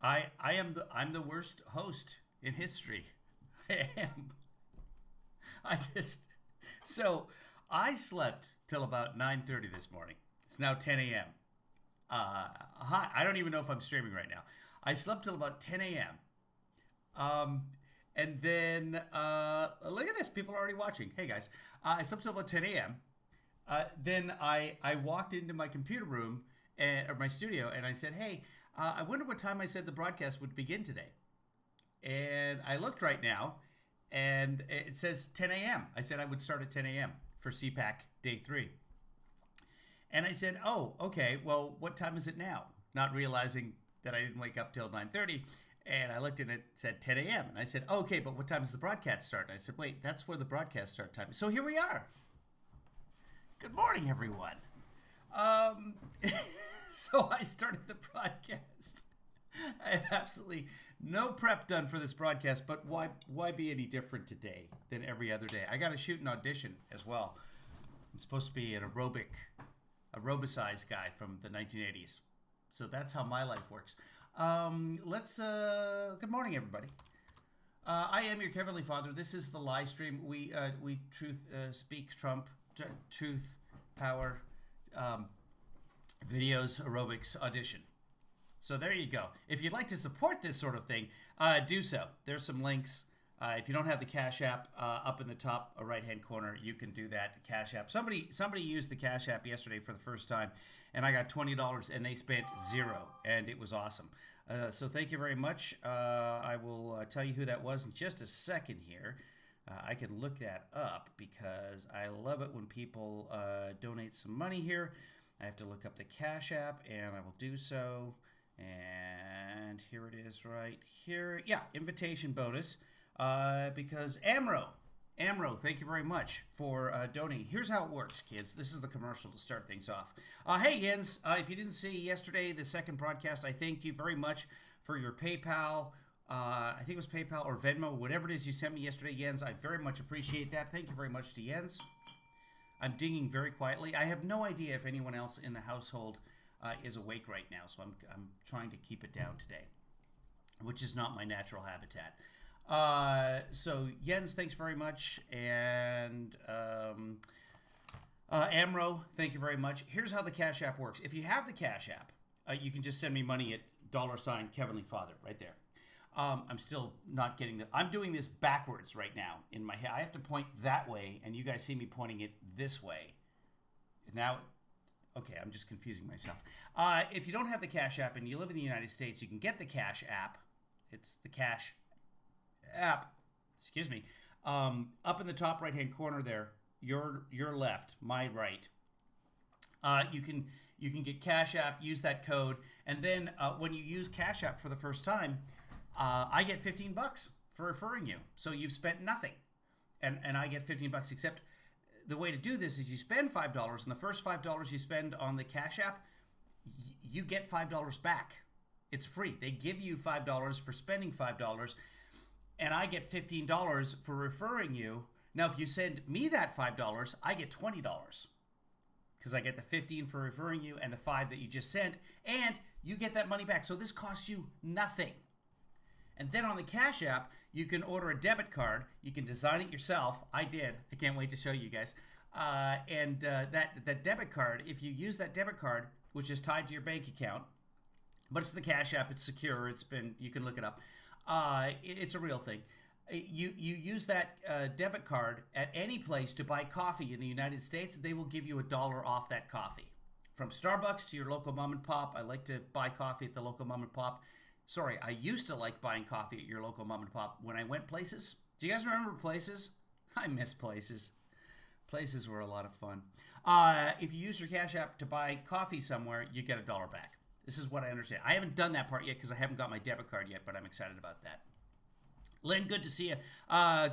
I'm the worst host in history. I am. I just so I slept till about 9:30 this morning. It's now 10 a.m. Hi, I don't even know if I'm streaming right now. I slept till about 10 a.m. And then look at this. People are already watching. Hey guys, I slept till about 10 a.m. Then I walked into my computer room or my studio, and I said, "Hey, I wonder what time I said the broadcast would begin today." And I looked right now, and it says 10 a.m. I said I would start at 10 a.m. for CPAC Day 3. And I said, "Oh, okay. Well, what time is it now?" Not realizing that I didn't wake up till 9:30. And I looked and it said 10 a.m. And I said, "Okay, but what time does the broadcast start?" And I said, "Wait, that's where the broadcast start time is." So here we are. Good morning, everyone. Um, so I started the broadcast. I have absolutely no prep done for this broadcast, but why be any different today than every other day? I got to shoot an audition as well. I'm supposed to be an aerobicized guy from the 1980s. So that's how my life works. Good morning, everybody. I am your Heavenly Father. This is the LieStream. We truth speak Trump, truth, power, videos, aerobics, audition. So there you go. If you'd like to support this sort of thing, do so. There's some links. If you don't have the Cash App up in the top right-hand corner, you can do that. Cash App. Somebody used the Cash App yesterday for the first time, and I got $20, and they spent $0, and it was awesome. So thank you very much. I will tell you who that was in just a second here. I can look that up because I love it when people donate some money here. I have to look up the Cash App, and I will do so. And here it is right here. Yeah, invitation bonus. Because Amro, thank you very much for donating. Here's how it works, kids. This is the commercial to start things off. Hey, Jens, if you didn't see yesterday, the second broadcast, I thanked you very much for your PayPal. I think it was PayPal or Venmo, whatever it is you sent me yesterday, Jens. I very much appreciate that. Thank you very much to Jens. I'm dinging very quietly. I have no idea if anyone else in the household is awake right now, so I'm trying to keep it down today, which is not my natural habitat. So Jens, thanks very much, and Amro, thank you very much. Here's how the Cash App works. If you have the Cash App, you can just send me money at $Heavenly Father right there. I'm still not getting the. I'm doing this backwards right now in my head. I have to point that way, and you guys see me pointing it this way. Now, okay, I'm just confusing myself. If you don't have the Cash App and you live in the United States, you can get the Cash App. It's the Cash App. Excuse me. Up in the top right-hand corner there, your left, my right. You can get Cash App. Use that code, and then when you use Cash App for the first time, I get $15 for referring you. So you've spent nothing, and I get $15. Except the way to do this is you spend $5, and the first $5 you spend on the Cash App, you get $5 back. It's free. They give you $5 for spending $5, and I get $15 for referring you. Now, if you send me that $5, I get $20 because I get the 15 for referring you and the 5 that you just sent, and you get that money back. So this costs you nothing. And then on the Cash App, you can order a debit card. You can design it yourself. I did. I can't wait to show you guys. That debit card, if you use that debit card, which is tied to your bank account, but it's the Cash App, it's secure, you can look it up. It's a real thing. You use that debit card at any place to buy coffee in the United States, they will give you $1 off that coffee. From Starbucks to your local mom and pop. I like to buy coffee at the local mom and pop. Sorry, I used to like buying coffee at your local mom and pop when I went places. Do you guys remember places? I miss places. Places were a lot of fun. If you use your Cash App to buy coffee somewhere, you get $1 back. This is what I understand. I haven't done that part yet because I haven't got my debit card yet, but I'm excited about that. Lynn, good to see you.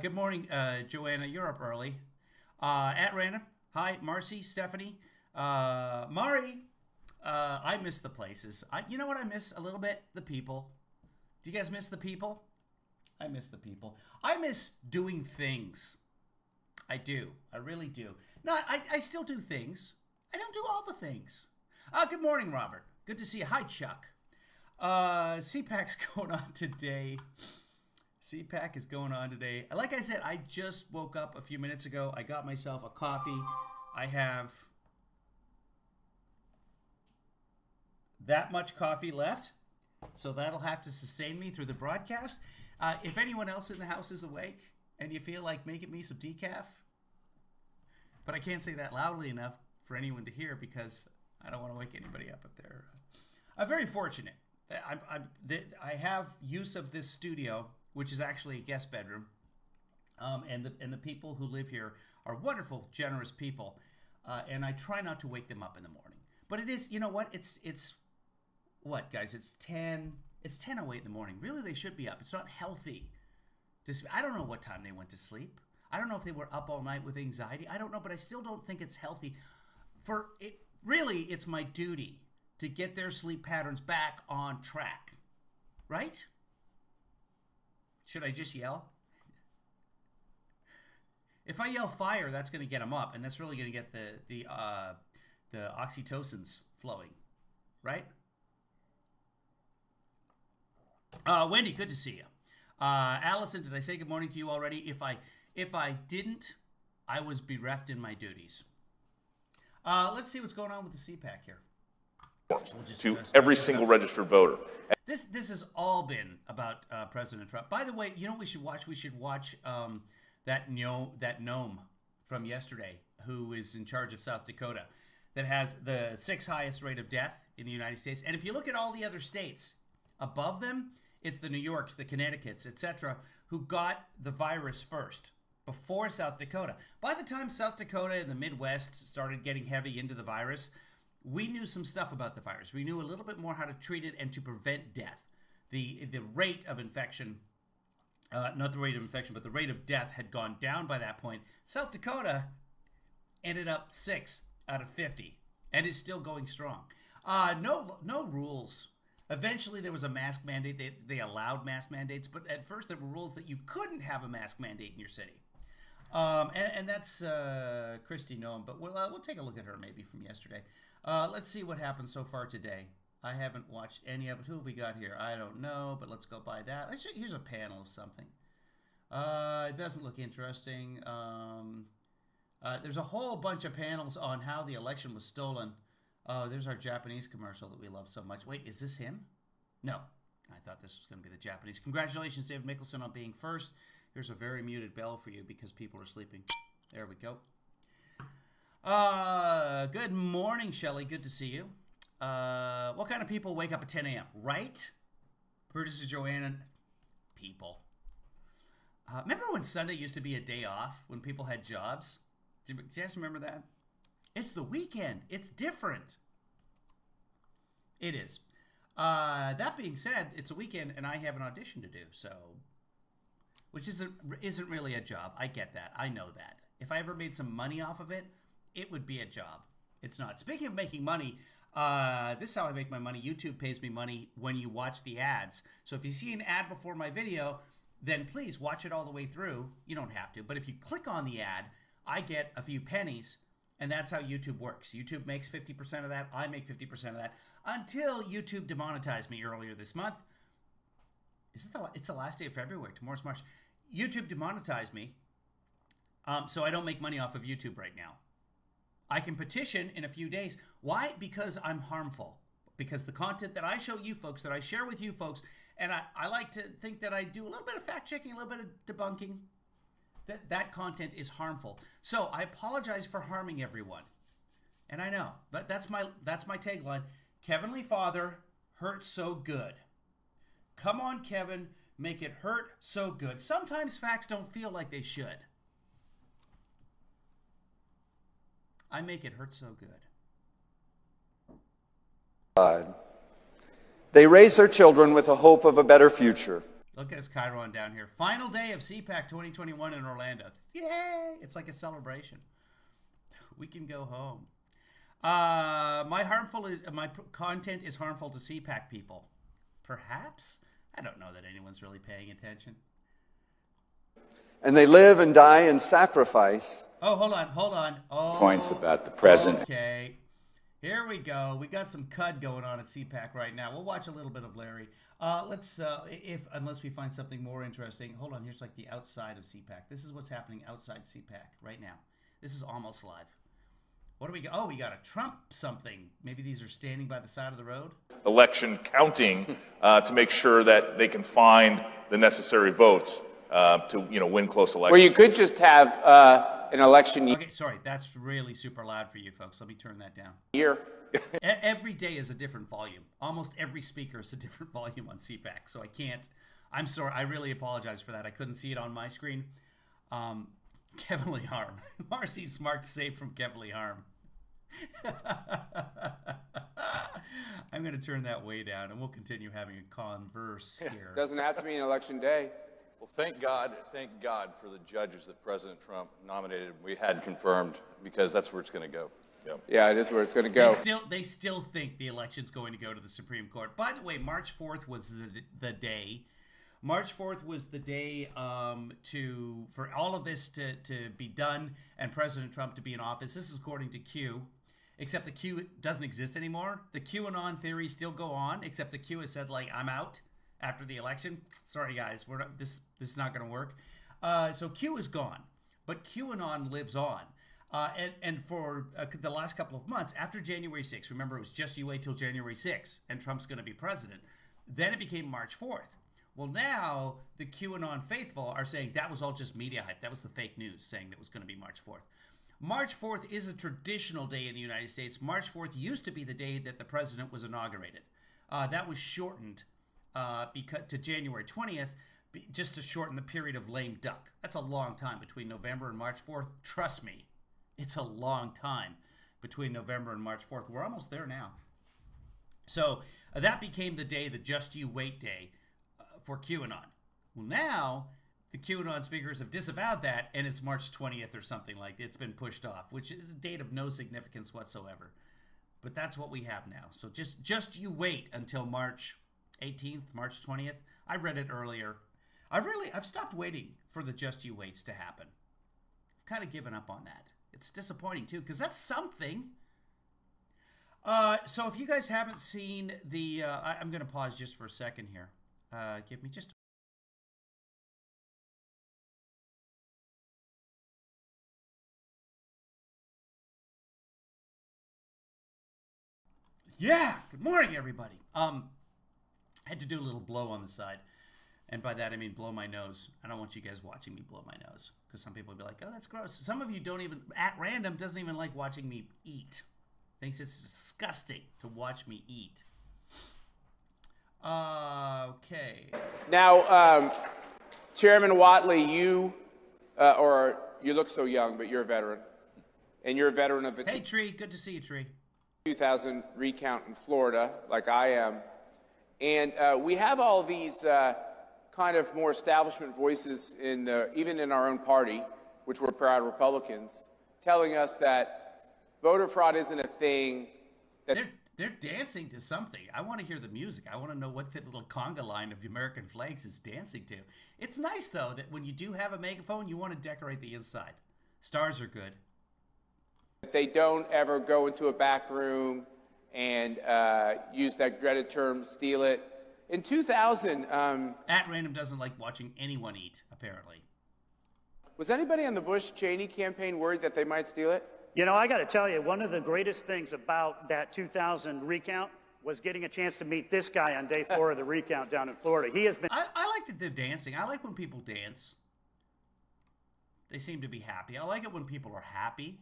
Good morning, Joanna. You're up early. At random. Hi, Marcy, Stephanie, Mari. I miss the places. You know what I miss a little bit? The people. Do you guys miss the people? I miss the people. I miss doing things. I do. I really do. No, I still do things. I don't do all the things. Good morning, Robert. Good to see you. Hi, Chuck. CPAC's going on today. CPAC is going on today. Like I said, I just woke up a few minutes ago. I got myself a coffee. I have that much coffee left, so that'll have to sustain me through the broadcast. If anyone else in the house is awake and you feel like making me some decaf, but I can't say that loudly enough for anyone to hear because I don't want to wake anybody up if they're... I'm very fortunate. I have use of this studio, which is actually a guest bedroom, and the people who live here are wonderful, generous people, and I try not to wake them up in the morning. But it is, you know what? It's what, guys? It's 10:08 in the morning. Really, they should be up. It's not healthy. I don't know what time they went to sleep. I don't know if they were up all night with anxiety. I don't know, but I still don't think it's healthy. Really, it's my duty to get their sleep patterns back on track, right? Should I just yell? If I yell fire, that's going to get them up, and that's really going to get the oxytocins flowing, right? Wendy, good to see you. Allison, did I say good morning to you already? If I didn't, I was bereft in my duties. Let's see what's going on with the CPAC here. To every single registered voter. This has all been about President Trump. By the way, you know what we should watch? We should watch that gnome from yesterday who is in charge of South Dakota that has the 6th highest rate of death in the United States. And if you look at all the other states above them, it's the New Yorks, the Connecticuts, etc., who got the virus first before South Dakota. By the time South Dakota and the Midwest started getting heavy into the virus, we knew some stuff about the virus. We knew a little bit more how to treat it and to prevent death. The rate of infection, not the rate of infection, but the rate of death had gone down by that point. South Dakota ended up 6 out of 50 and is still going strong. No rules. Eventually there was a mask mandate. They allowed mask mandates, but at first there were rules that you couldn't have a mask mandate in your city. And that's Christy Noem, but we'll take a look at her maybe from yesterday. Let's see what happened so far today. I haven't watched any of it. Who have we got here? I don't know, but let's go by that. Actually, here's a panel of something. It doesn't look interesting. There's a whole bunch of panels on how the election was stolen. There's our Japanese commercial that we love so much. Wait, is this him? No. I thought this was going to be the Japanese. Congratulations, David Mickelson, on being first. Here's a very muted bell for you because people are sleeping. There we go. Good morning, Shelley. Good to see you. What kind of people wake up at 10 a.m., right? Producer Joanna. People. Remember when Sunday used to be a day off when people had jobs? Do you guys remember that? It's the weekend. It's different. It is. That being said, it's a weekend and I have an audition to do, so... Which isn't really a job. I get that. I know that. If I ever made some money off of it, it would be a job. It's not. Speaking of making money, this is how I make my money. YouTube pays me money when you watch the ads. So if you see an ad before my video, then please watch it all the way through. You don't have to. But if you click on the ad, I get a few pennies, and that's how YouTube works. YouTube makes 50% of that. I make 50% of that until YouTube demonetized me earlier this month. It's the last day of February. Tomorrow's March. YouTube demonetized me, so I don't make money off of YouTube right now. I can petition in a few days. Why? Because I'm harmful. Because the content that I show you folks, that I share with you folks, and I like to think that I do a little bit of fact-checking, a little bit of debunking, that content is harmful. So I apologize for harming everyone. And I know, but that's my tagline. Kevinly Father hurts so good. Come on, Kevin, make it hurt so good. Sometimes facts don't feel like they should. I make it hurt so good. They raise their children with a hope of a better future. Look at us, Chiron down here. Final day of CPAC 2021 in Orlando. Yay! It's like a celebration. We can go home. My content is harmful to CPAC people. Perhaps? I don't know that anyone's really paying attention. And they live and die in sacrifice. Oh, hold on. Oh, points about the president. Okay. Here we go. We got some CUD going on at CPAC right now. We'll watch a little bit of Larry. Unless we find something more interesting. Hold on, here's like the outside of CPAC. This is what's happening outside CPAC right now. This is almost live. What do we got? Oh, we got a Trump something. Maybe these are standing by the side of the road. Election counting to make sure that they can find the necessary votes to win close elections. Or you could just have an election Okay, sorry, that's really super loud for you folks. Let me turn that down. year. Every day is a different volume. Almost every speaker is a different volume on CPAC, so I can't. I'm sorry. I really apologize for that. I couldn't see it on my screen. Kevin Lee Harm. Marcy's smart to save from Kevin Lee Harm. I'm going to turn that way down, and we'll continue having a converse here. Doesn't have to be an election day. Well, thank God for the judges that President Trump nominated. We had confirmed, because that's where it's going to go. Yep. Yeah, it is where it's going to go. They still think the election's going to go to the Supreme Court. By the way, March 4th was the day. March 4th was the day for all of this to be done and President Trump to be in office. This is according to Q, except the Q doesn't exist anymore. The QAnon theories still go on, except the Q has said, like, I'm out after the election. Sorry, guys, this is not going to work. So Q is gone, but QAnon lives on. And for the last couple of months, after January 6th, remember, it was just you wait till January 6th, and Trump's going to be president. Then it became March 4th. Well, now the QAnon faithful are saying that was all just media hype. That was the fake news saying that was going to be March 4th. March 4th is a traditional day in the United States. March 4th used to be the day that the president was inaugurated. That was shortened to January 20th, just to shorten the period of lame duck. That's a long time between November and March 4th. Trust me, it's a long time between November and March 4th. We're almost there now. So that became the day, the just you wait day for QAnon. Well, now the QAnon speakers have disavowed that, and it's March 20th or something like that. It's been pushed off, which is a date of no significance whatsoever. But that's what we have now. So just you wait until March 18th, March 20th. I read it earlier. I've stopped waiting for the just you waits to happen. I've kind of given up on that. It's disappointing too, because that's something. So if you guys haven't seen the, I'm going to pause just for a second here. Give me just. Yeah. Good morning, everybody. I had to do a little blow on the side. And by that, I mean blow my nose. I don't want you guys watching me blow my nose, because some people will be like, oh, that's gross. Some of you don't even, at random, doesn't even like watching me eat. Thinks it's disgusting to watch me eat. Okay. Now, Chairman Whatley, you look so young, but you're a veteran. And you're a veteran of the Hey, Tree. Good to see you, Tree. 2000 recount in Florida, like I am. And we have all these kind of more establishment voices even in our own party, which we're proud Republicans, telling us that voter fraud isn't a thing. That They're dancing to something. I want to hear the music. I want to know what the little conga line of the American flags is dancing to. It's nice, though, that when you do have a megaphone, you want to decorate the inside. Stars are good. they don't ever go into a back room and use that dreaded term, steal it. In 2000... At Random doesn't like watching anyone eat, apparently. Was anybody on the Bush-Cheney campaign worried that they might steal it? You know, I got to tell you, one of the greatest things about that 2000 recount was getting a chance to meet this guy on day 4 of the recount down in Florida. He has been... I like that they're dancing. I like when people dance. They seem to be happy. I like it when people are happy.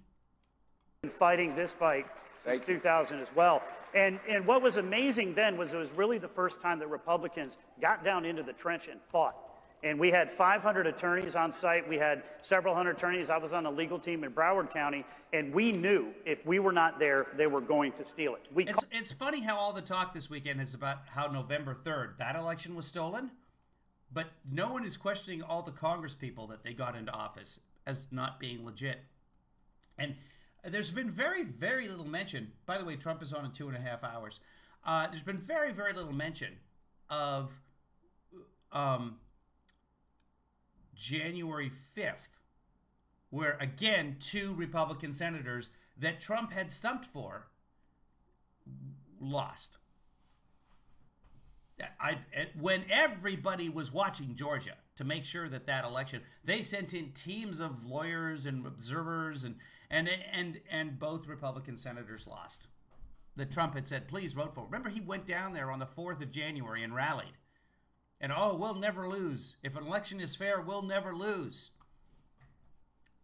fighting this fight since 2000 as well. And what was amazing then was it was really the first time that Republicans got down into the trench and fought. And we had 500 attorneys on site. We had several hundred attorneys. I was on the legal team in Broward County, and we knew if we were not there, they were going to steal it. It's funny how all the talk this weekend is about how November 3rd, that election was stolen, but no one is questioning all the Congress people that they got into office as not being legit. And there's been very, very little mention. By the way, Trump is on in 2.5 hours. There's been very, very little mention of January 5th, where, again, 2 Republican senators that Trump had stumped for lost. When everybody was watching Georgia to make sure that election, they sent in teams of lawyers and observers, and both Republican senators lost. That Trump had said, please vote for. Remember, he went down there on the 4th of January and rallied. And, we'll never lose. If an election is fair, we'll never lose.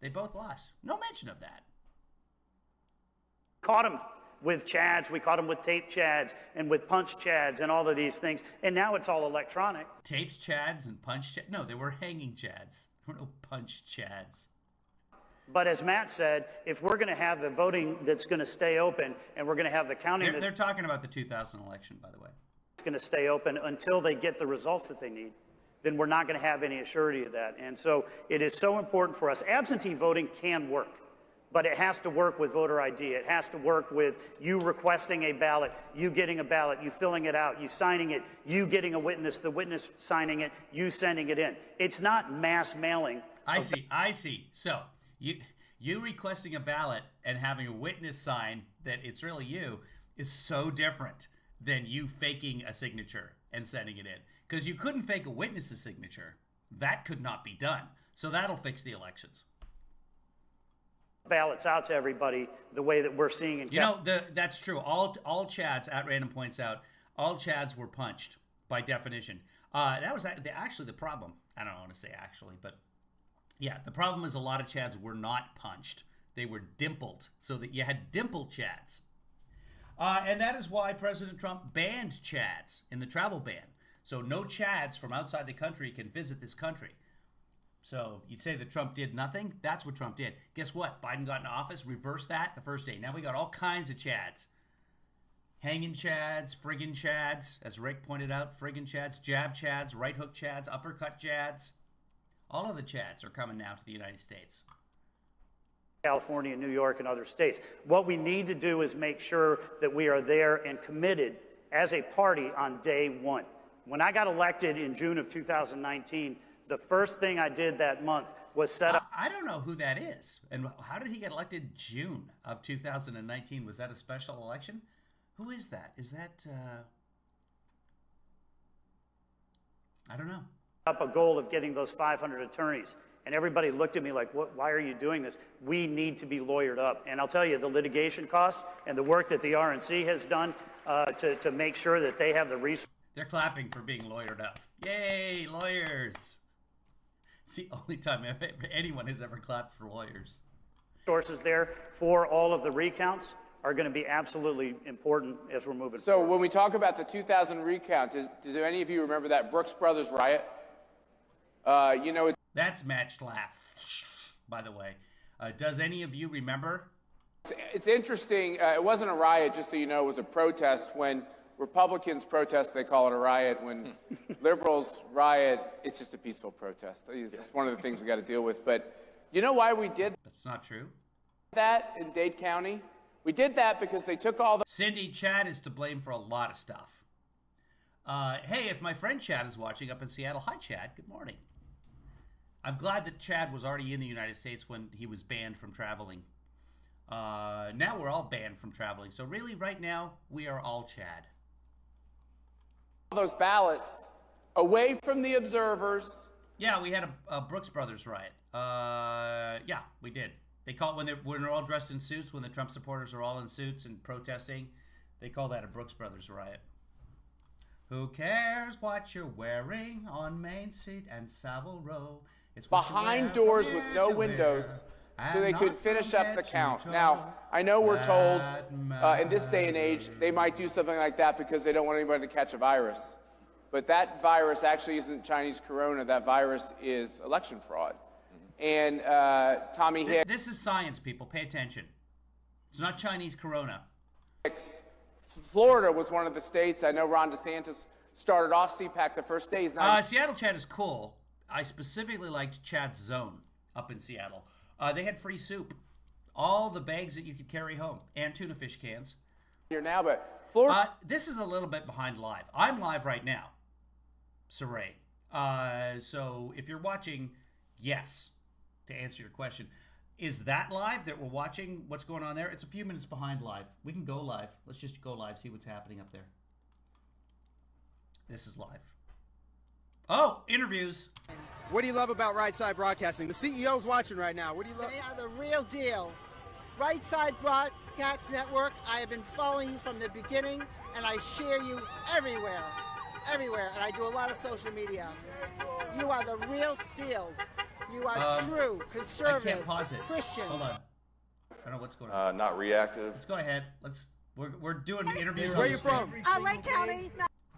They both lost. No mention of that. Caught him with chads, we caught him with tape chads and with punch chads and all of these things. And now it's all electronic. Tapes chads and punch chads? No, they were hanging chads. There were no punch chads. But as Matt said, if we're going to have the voting that's going to stay open and we're going to have the counting They're talking about the 2000 election, by the way. It's going to stay open until they get the results that they need, then we're not going to have any assurity of that. And so it is so important for us. Absentee voting can work, but it has to work with voter ID. It has to work with you requesting a ballot, you getting a ballot, you filling it out, you signing it, you getting a witness, the witness signing it, you sending it in. It's not mass mailing. I see. So you requesting a ballot and having a witness sign that it's really you is so different than you faking a signature and sending it in. Because you couldn't fake a witness's signature. That could not be done. So that'll fix the elections. Ballots out to everybody the way that we're seeing in that's true. All chads, at random points out, all chads were punched by definition. That was actually the problem. I don't want to say actually, but yeah, the problem is a lot of chads were not punched. They were dimpled, so that you had dimpled chads. And that is why President Trump banned chads in the travel ban. So no chads from outside the country can visit this country. So you'd say that Trump did nothing? That's what Trump did. Guess what? Biden got in office, reversed that the first day. Now we got all kinds of chads. Hanging chads, friggin' chads, as Rick pointed out, friggin' chads, jab chads, right hook chads, uppercut chads. All of the chads are coming now to the United States. California, New York, and other states. What we need to do is make sure that we are there and committed as a party on day one. When I got elected in June of 2019, the first thing I did that month was set up. I don't know who that is. And how did he get elected June of 2019? Was that a special election? Who is that? Is that, I don't know. Up a goal of getting those 500 attorneys. And everybody looked at me like, why are you doing this? We need to be lawyered up. And I'll tell you, the litigation cost and the work that the RNC has done to make sure that they have the resources. They're clapping for being lawyered up. Yay, lawyers. It's the only time anyone has ever clapped for lawyers. Resources there for all of the recounts are going to be absolutely important as we're moving So forward. when we talk about the 2000 recount, does any of you remember that Brooks Brothers riot? That's matched laugh, by the way. Does any of you remember? It's interesting. It wasn't a riot, just so you know. It was a protest. When Republicans protest, they call it a riot. When liberals riot, it's just a peaceful protest. It's just one of the things we got to deal with. But you know why we did That's not true. that in Dade County? We did that because they took all the... Cindy, Chad is to blame for a lot of stuff. Hey, if my friend Chad is watching up in Seattle, hi Chad, good morning. I'm glad that Chad was already in the United States when he was banned from traveling. Now we're all banned from traveling. So really, right now, we are all Chad. those ballots away from the observers. Yeah, we had a Brooks Brothers riot. Yeah, we did. They call it when they're all dressed in suits, when the Trump supporters are all in suits and protesting, they call that a Brooks Brothers riot. Who cares what you're wearing on Main Street and Savile Row? It's what you Behind wear doors from with ear no to windows, wear, so they and could not finish up the forget to count. toe Now, I know we're told that in this day and age they might do something like that because they don't want anybody to catch a virus. But that virus actually isn't Chinese corona. That virus is election fraud. And Tommy Hicks, This is science, people. Pay attention. It's not Chinese corona. Florida was one of the states. I know Ron DeSantis started off CPAC the first day. He's not. Seattle Chad is cool. I specifically liked Chad's Zone up in Seattle. They had free soup. All the bags that you could carry home. And tuna fish cans. Here now, but Florida. This is a little bit behind live. I'm live right now. Saray. So if you're watching, yes, to answer your question. Is that live that we're watching? What's going on there? It's a few minutes behind live. We can go live. Let's just go live, see what's happening up there. This is live. Oh, interviews. What do you love about Right Side Broadcasting? The CEO's watching right now. What do you love? They are the real deal. Right Side Broadcast Network, I have been following you from the beginning, and I share you everywhere. Everywhere. And I do a lot of social media. You are the real deal. You are true, conservative, I can't pause it. Christian. Hold on. I don't know what's going on. Not reactive. Let's go ahead. We're doing interviews. Where are you from? Lake County.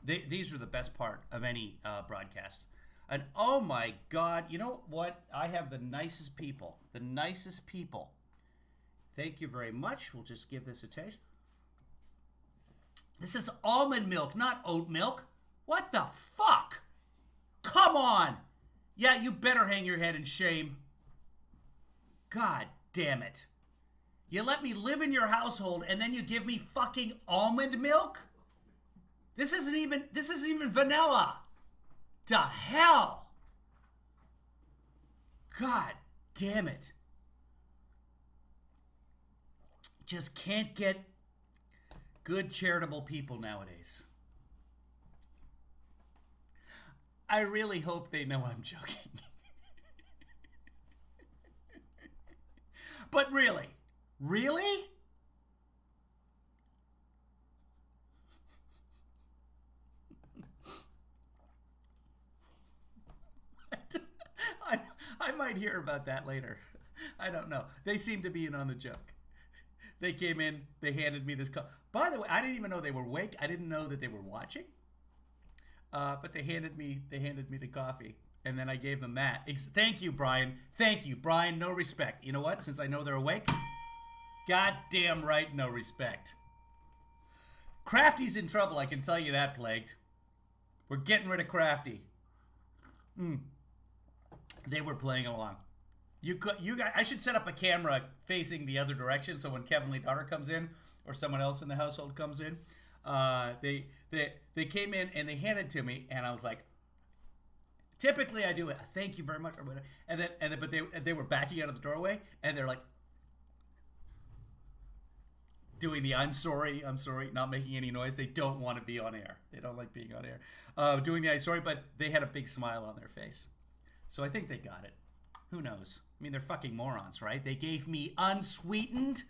These are the best part of any broadcast. And oh my God, you know what? I have the nicest people. The nicest people. Thank you very much. We'll just give this a taste. This is almond milk, not oat milk. What the fuck? Come on. Yeah, you better hang your head in shame. God damn it. You let me live in your household and then you give me fucking almond milk? This isn't even vanilla. To hell. God damn it. Just can't get good charitable people nowadays. I really hope they know I'm joking. But really? Really? I might hear about that later. I don't know. They seem to be in on the joke. They came in, they handed me this cup. By the way, I didn't even know they were awake. I didn't know that they were watching. But they handed me the coffee, and then I gave them that. Thank you, Brian. Thank you, Brian. No respect. You know what? Since I know they're awake, goddamn right, no respect. Crafty's in trouble. I can tell you that, Plagued. We're getting rid of Crafty. They were playing along. You guys, I should set up a camera facing the other direction, so when Kevin Lee Daughter comes in or someone else in the household comes in, they came in and they handed it to me, and I was like, typically I do it, thank you very much, or whatever, but they were backing out of the doorway, and they're like doing the I'm sorry, not making any noise. They don't want to be on air. They don't like being on air. Doing the I'm sorry, but they had a big smile on their face. So I think they got it. Who knows? I mean, they're fucking morons, right? They gave me unsweetened.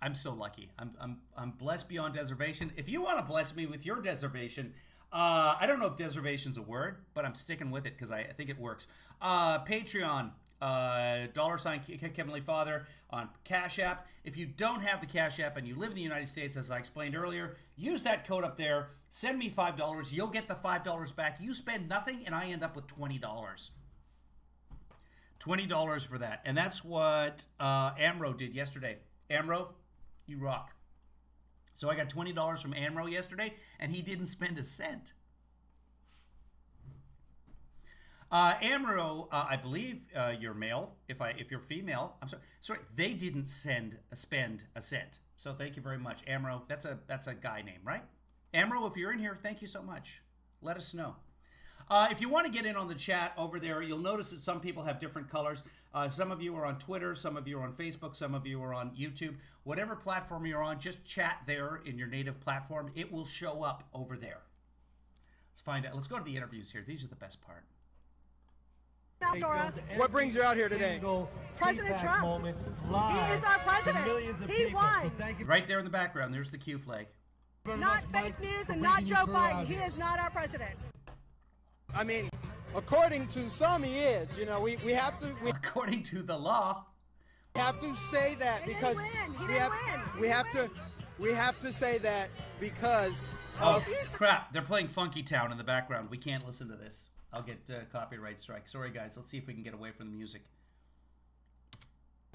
I'm so lucky. I'm blessed beyond deservation. If you want to bless me with your deservation, I don't know if deservation's a word, but I'm sticking with it because I think it works. Patreon, $ Kevin Lee Father on Cash App. If you don't have the Cash App and you live in the United States, as I explained earlier, use that code up there. Send me $5. You'll get the $5 back. You spend nothing, and I end up with $20. $20 for that. And that's what Amro did yesterday. Amro, you rock. So I got $20 from Amro yesterday, and he didn't spend a cent. Amro, I believe you're male. If you're female, I'm sorry, they didn't spend a cent. So thank you very much, Amro. That's a guy name, right? Amro, if you're in here, thank you so much. Let us know. If you want to get in on the chat over there, you'll notice that some people have different colors. Some of you are on Twitter, some of you are on Facebook, some of you are on YouTube. Whatever platform you're on, just chat there in your native platform. It will show up over there. Let's find out. Let's go to the interviews here. These are the best part. Dora. What brings you out here today? President Trump. He is our president. He won. Right there in the background, there's the Q flag. Not fake news and not Joe Biden. He is not our president. I mean, according to some, he is. You know, we have to. According to the law. We have to say that He because didn't win. we have to say that because Oh, crap. They're playing Funky Town in the background. We can't listen to this. I'll get copyright strike. Sorry, guys. Let's see if we can get away from the music.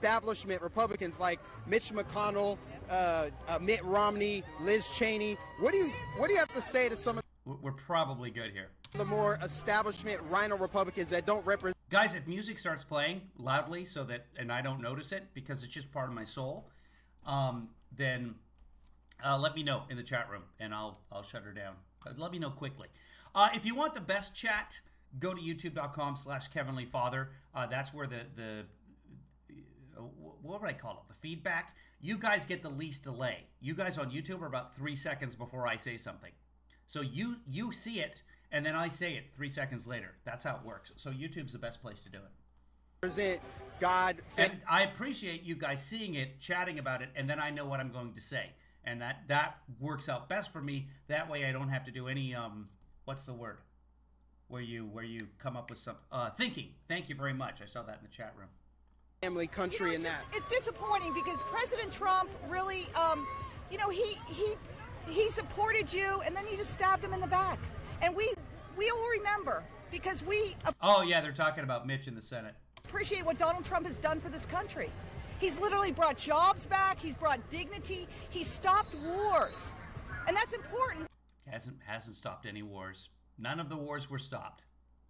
establishment Republicans like Mitch McConnell, Mitt Romney, Liz Cheney. What do you have to say to some of We're probably good here. the more establishment rhino Republicans that don't represent? Guys, if music starts playing loudly so that, and I don't notice it because it's just part of my soul, then let me know in the chat room and I'll shut her down. Let me know quickly. If you want the best chat, go to youtube.com/KevinLeeFather. That's where what would I call it? The feedback. You guys get the least delay. You guys on YouTube are about 3 seconds before I say something. So you see it, and then I say it 3 seconds later. That's how it works. So YouTube's the best place to do it. Present God. And I appreciate you guys seeing it, chatting about it, and then I know what I'm going to say. And that works out best for me. That way I don't have to do any, what's the word? Where you come up with some, thinking. Thank you very much. I saw that in the chat room. Family, country, and that. It's disappointing because President Trump really, he supported you, and then you just stabbed him in the back. And we all remember because we. Oh yeah, they're talking about Mitch in the Senate. Appreciate what Donald Trump has done for this country. He's literally brought jobs back. He's brought dignity. He stopped wars, and that's important. Hasn't stopped any wars. None of the wars were stopped.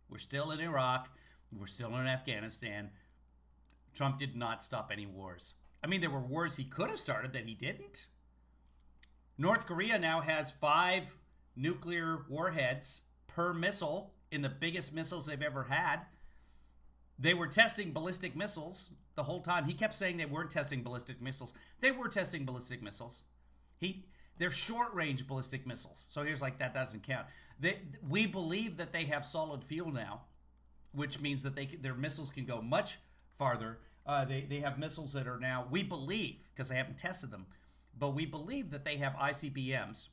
We're still in Iraq. We're still in Afghanistan. Trump did not stop any wars. I mean, there were wars he could have started that he didn't. North Korea now has 5 nuclear warheads per missile in the biggest missiles they've ever had. They were testing ballistic missiles the whole time. He kept saying they weren't testing ballistic missiles. They were testing ballistic missiles. They're short-range ballistic missiles. So here's like, that doesn't count. We believe that they have solid fuel now, which means that their missiles can go much farther. They have missiles that are now, we believe, because I haven't tested them, but we believe that they have ICBMs,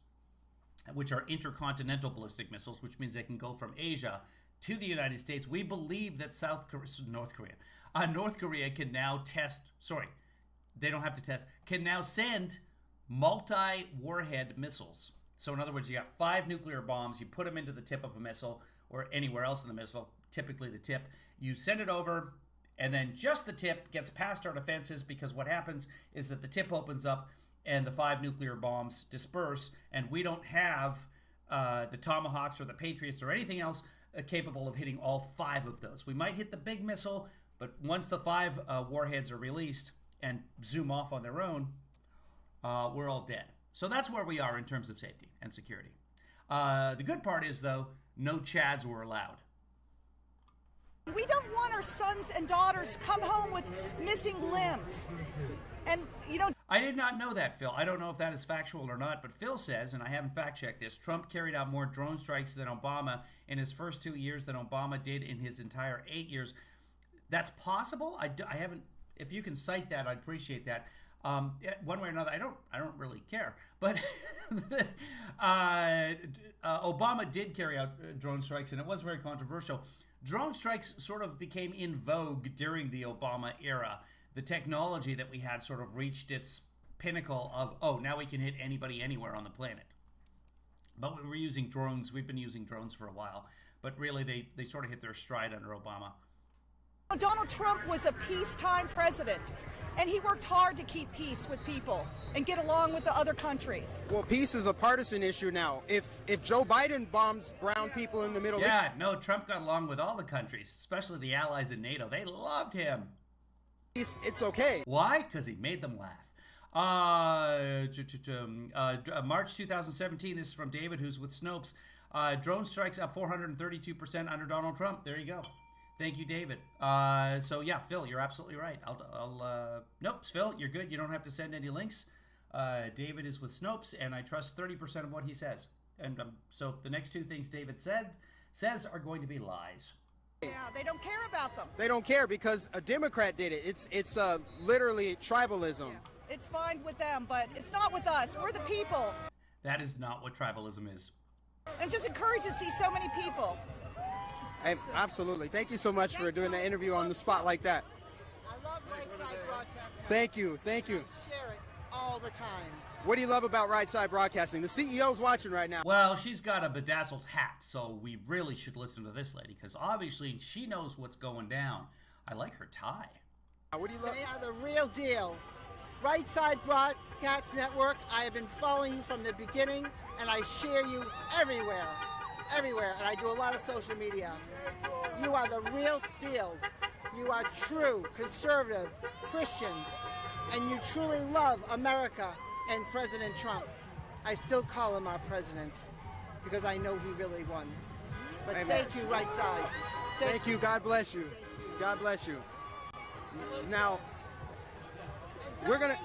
which are intercontinental ballistic missiles, which means they can go from Asia to the United States. We believe that North Korea can now they don't have to test, can now send multi-warhead missiles. So in other words, you got 5 nuclear bombs, you put them into the tip of a missile or anywhere else in the missile, typically the tip, you send it over, and then just the tip gets past our defenses, because what happens is that the tip opens up and the 5 nuclear bombs disperse, and we don't have the Tomahawks or the Patriots or anything else capable of hitting all 5 of those. We might hit the big missile, but once the 5 warheads are released and zoom off on their own, we're all dead. So that's where we are in terms of safety and security. The good part is, though, no Chads were allowed. We don't want our sons and daughters come home with missing limbs. And, I did not know that, Phil. I don't know if that is factual or not, but Phil says, and I haven't fact-checked this, Trump carried out more drone strikes than Obama in his first 2 years than Obama did in his entire 8 years. That's possible? I haven't. If you can cite that, I'd appreciate that. One way or another, I don't really care. But Obama did carry out drone strikes, and it was very controversial. Drone strikes sort of became in vogue during the Obama era. The technology that we had sort of reached its pinnacle of, now we can hit anybody anywhere on the planet. But we were using drones. We've been using drones for a while. But really, they sort of hit their stride under Obama. Donald Trump was a peacetime president, and he worked hard to keep peace with people and get along with the other countries. Well, peace is a partisan issue now. If Joe Biden bombs brown people in the Middle East... Yeah, no, Trump got along with all the countries, especially the allies in NATO. They loved him. It's okay. Why? Because he made them laugh. March 2017, this is from David, who's with Snopes. Drone strikes up 432% under Donald Trump. There you go. Thank you, David. So yeah, Phil, you're absolutely right. Nope, Phil, you're good. You don't have to send any links. David is with Snopes, and I trust 30% of what he says. And so the next 2 things David says are going to be lies. Yeah, they don't care about them. They don't care because a Democrat did it. It's literally tribalism. Yeah. It's fine with them, but it's not with us. We're the people. That is not what tribalism is. I'm just encouraged to see so many people. Absolutely. Thank you so much for doing the interview on the spot like that. I love Right Side Broadcasting. Thank you. Thank you. I share it all the time. What do you love about Right Side Broadcasting? The CEO's watching right now. Well, she's got a bedazzled hat, so we really should listen to this lady, because obviously she knows what's going down. I like her tie. What do you love? They are the real deal. Right Side Broadcast Network, I have been following you from the beginning, and I share you everywhere. Everywhere, and I do a lot of social media. You are the real deal. You are true, conservative Christians, and you truly love America and President Trump. I still call him our president because I know he really won. But Amen. thank you, right side. Thank you. God bless you. God bless you. Now, we're going to...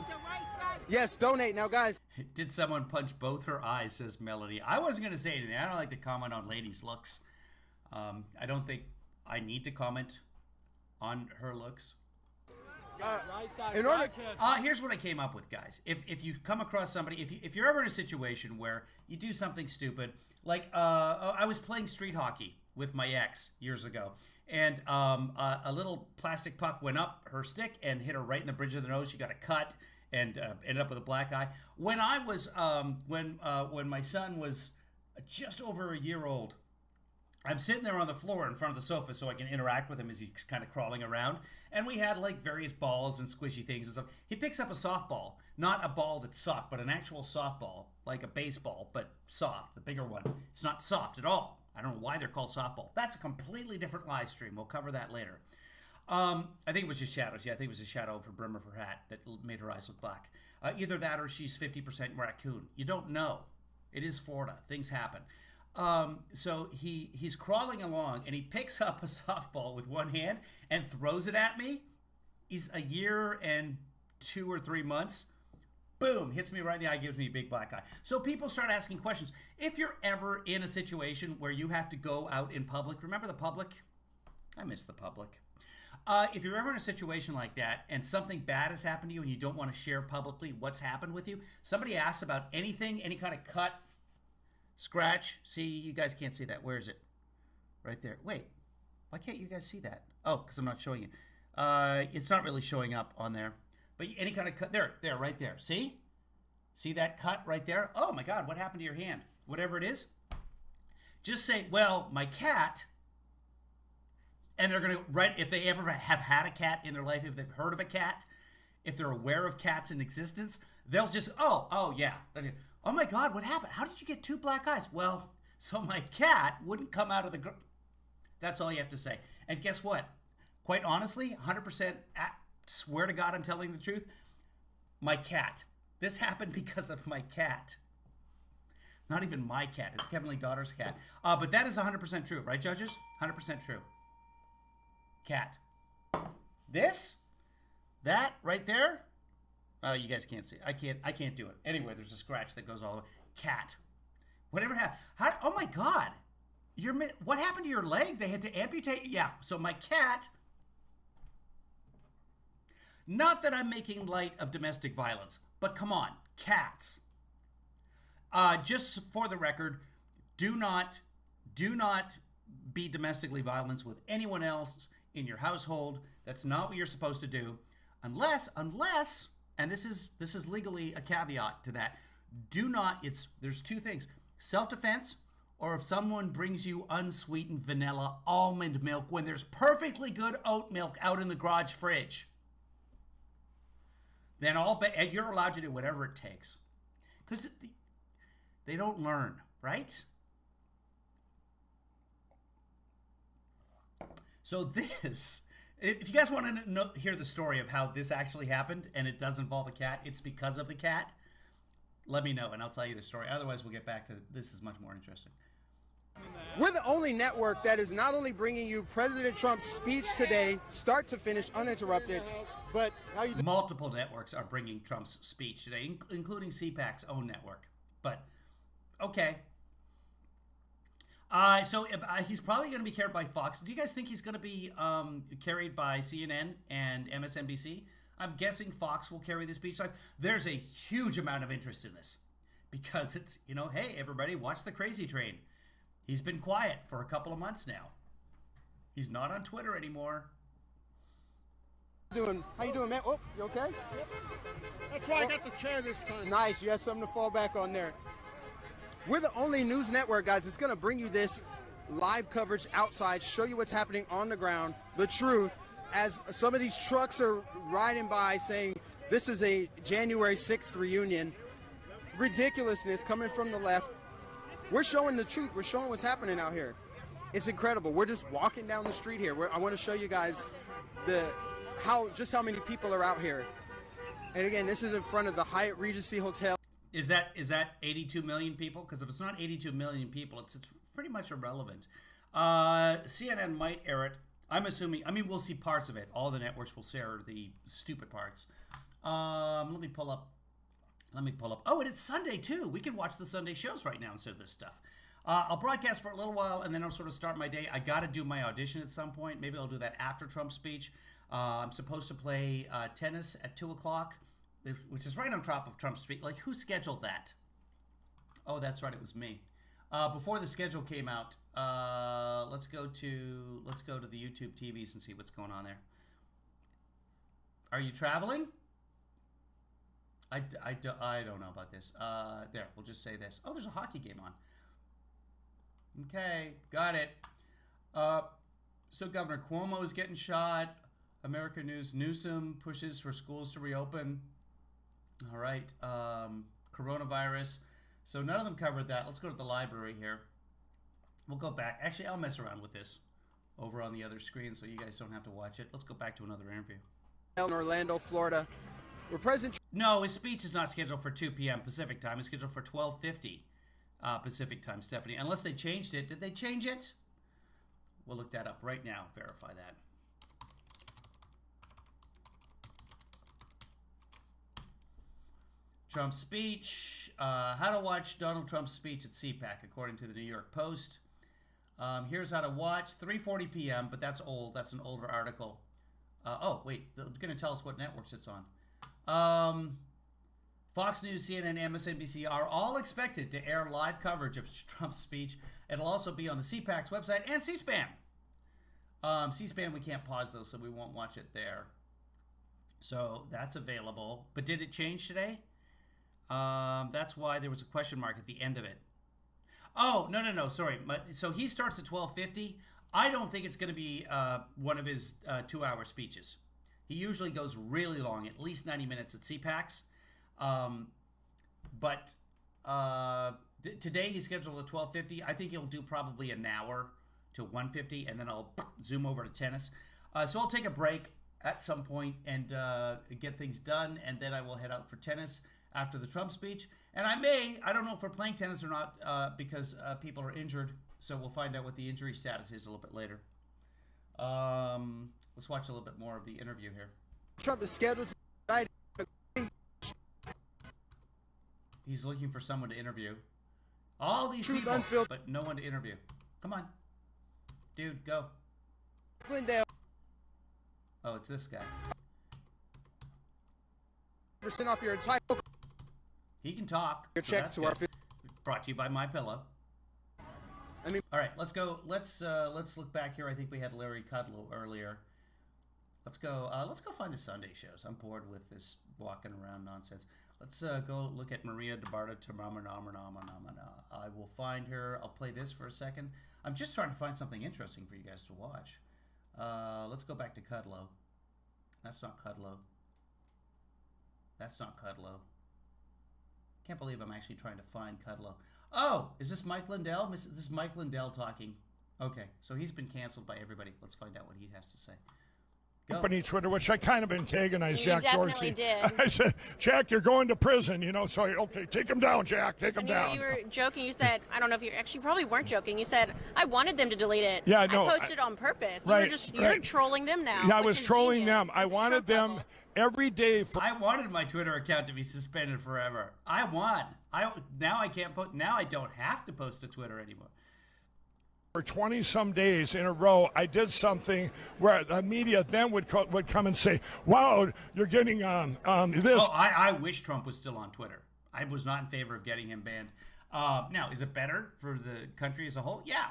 Yes, donate. Now, guys. Did someone punch both her eyes, says Melody. I wasn't going to say anything. I don't like to comment on ladies' looks. I don't think I need to comment on her looks. In order... Here's what I came up with, guys. If you come across somebody, if you're ever in a situation where you do something stupid, like I was playing street hockey with my ex years ago, and a little plastic puck went up her stick and hit her right in the bridge of the nose. She got a cut and ended up with a black eye. When I was when my son was just over a year old, I'm sitting there on the floor in front of the sofa so I can interact with him as he's kind of crawling around. And we had like various balls and squishy things and stuff. He picks up a softball, not a ball that's soft, but an actual softball, like a baseball, but soft, the bigger one. It's not soft at all. I don't know why they're called softball. That's a completely different live stream. We'll cover that later. I think it was just shadows. Yeah, I think it was a shadow of her brim of her hat that made her eyes look black. Either that or she's 50% raccoon. You don't know. It is Florida. Things happen. So he's crawling along and he picks up a softball with one hand and throws it at me. He's a year and 2 or 3 months. Boom, hits me right in the eye, gives me a big black eye. So people start asking questions. If you're ever in a situation where you have to go out in public, remember the public? I miss the public. If you're ever in a situation like that and something bad has happened to you and you don't want to share publicly what's happened with you, somebody asks about anything, any kind of cut, scratch. See, you guys can't see that. Where is it? Right there. Wait, why can't you guys see that? Oh, because I'm not showing you. It's not really showing up on there. But any kind of cut, there, right there. See? See that cut right there? Oh my God, what happened to your hand? Whatever it is. Just say, well, my cat, and they're going to write, if they ever have had a cat in their life, if they've heard of a cat, if they're aware of cats in existence, they'll just, oh yeah. Oh my God, what happened? How did you get 2 black eyes? Well, so my cat wouldn't come out of the... That's all you have to say. And guess what? Quite honestly, 100%, swear to God I'm telling the truth, my cat. This happened because of my cat. Not even my cat. It's Kevin Lee daughter's cat. But that is 100% true, right, judges? 100% true. Cat. This? That right there? You guys can't see. I can't do it. Anyway, there's a scratch that goes all the way. Cat. Whatever happened? Oh my God. What happened to your leg? They had to amputate? Yeah. So my cat. Not that I'm making light of domestic violence, but come on, cats. Just for the record, do not be domestically violent with anyone else in your household. That's not what you're supposed to do, unless. And this is legally a caveat to that. There's 2 things. Self-defense, or if someone brings you unsweetened vanilla almond milk when there's perfectly good oat milk out in the garage fridge. Then you're allowed to do whatever it takes. Because they don't learn, right? So this... If you guys want to hear the story of how this actually happened and it does involve a cat, it's because of the cat, let me know and I'll tell you the story. Otherwise, we'll get back to this. Is much more interesting. We're the only network that is not only bringing you President Trump's speech today, start to finish, uninterrupted, but how you... Multiple networks are bringing Trump's speech today, including CPAC's own network. But, okay. So he's probably going to be carried by Fox. Do you guys think he's going to be carried by CNN and MSNBC? I'm guessing Fox will carry the speech. There's a huge amount of interest in this because it's, hey, everybody, watch the crazy train. He's been quiet for a couple of months now. He's not on Twitter anymore. How you doing, man? Oh, you okay? Yep. That's why I got the chair this time. Nice. You have something to fall back on there. We're the only news network, guys, that's going to bring you this live coverage outside, show you what's happening on the ground, the truth, as some of these trucks are riding by saying this is a January 6th reunion. Ridiculousness coming from the left. We're showing the truth. We're showing what's happening out here. It's incredible. We're just walking down the street here. I want to show you guys just how many people are out here. And again, this is in front of the Hyatt Regency Hotel. Is that 82 million people? Because if it's not 82 million people, it's pretty much irrelevant. CNN might air it. I'm assuming. I mean, we'll see parts of it. All the networks will share the stupid parts. Let me pull up. Oh, and it's Sunday too. We can watch the Sunday shows right now instead of this stuff. I'll broadcast for a little while, and then I'll sort of start my day. I got to do my audition at some point. Maybe I'll do that after Trump's speech. I'm supposed to play tennis at 2 o'clock, which is right on top of Trump's speech. Like, who scheduled that? Oh, that's right. It was me. Before the schedule came out, let's go to the YouTube TVs and see what's going on there. Are you traveling? I don't know about this. There, we'll just say this. Oh, there's a hockey game on. Okay, got it. So Governor Cuomo is getting shot. American News, Newsom pushes for schools to reopen. All right, coronavirus. So none of them covered that. Let's go to the library here. We'll go back. Actually, I'll mess around with this over on the other screen so you guys don't have to watch it. Let's go back to another interview. In Orlando, Florida, where President No, his speech is not scheduled for 2 p.m. Pacific time. It's scheduled for 12:50 Pacific time, Stephanie. Unless they changed it. Did they change it? We'll look that up right now. Verify that. Trump's speech. How to watch Donald Trump's speech at CPAC, according to the New York Post. Here's how to watch. 3:40 p.m., but that's old. That's an older article. Oh, wait. They're going to tell us what networks it's on. Fox News, CNN, MSNBC are all expected to air live coverage of Trump's speech. It'll also be on the CPAC's website and C-SPAN. C-SPAN, we can't pause, though, so we won't watch it there. So that's available. But did it change today? That's why there was a question mark at the end of it. Oh, no, sorry. So he starts at 12:50. I don't think it's going to be one of his 2-hour speeches. He usually goes really long, at least 90 minutes at CPACs. But today he's scheduled at 12:50. I think he'll do probably an hour to 1:50, and then I'll zoom over to tennis. So I'll take a break at some point and get things done, and then I will head out for tennis after the Trump speech. And I don't know if we're playing tennis or not because people are injured. So we'll find out what the injury status is a little bit later. Let's watch a little bit more of the interview here. Trump is scheduled to tonight. He's looking for someone to interview. All these Truth people, Unfiltered. but no one to interview. Come on. Dude, go. Glendale. Oh, it's this guy. % off your entire He can talk. Your so checks that's to our good. Brought to you by MyPillow. All right, let's go. Let's look back here. I think we had Larry Kudlow earlier. Let's go find the Sunday shows. I'm bored with this walking around nonsense. Let's go look at Maria DeBarda I will find her. I'll play this for a second. I'm just trying to find something interesting for you guys to watch. Let's go back to Kudlow. That's not Kudlow. That's not Kudlow. Can't believe I'm actually trying to find Kudlow. Oh, is this Mike Lindell? This is Mike Lindell talking. Okay, so he's been canceled by everybody. Let's find out what he has to say. Go. Company Twitter, which I kind of antagonized Jack Dorsey. You definitely did. I said, Jack, you're going to prison, so, okay, take him down, Jack, take him down. You were joking. You said, I don't know if you probably weren't joking. You said, I wanted them to delete it. Yeah, no. I posted on purpose. Right, You're trolling them now. Yeah, I was trolling them. I wanted them level. every day. I wanted my Twitter account to be suspended forever. I won. Now I can't put. Now I don't have to post to Twitter anymore. For 20-some days in a row, I did something where the media then would come and say, wow, you're getting this. Oh, I wish Trump was still on Twitter. I was not in favor of getting him banned. Now, is it better for the country as a whole? Yeah.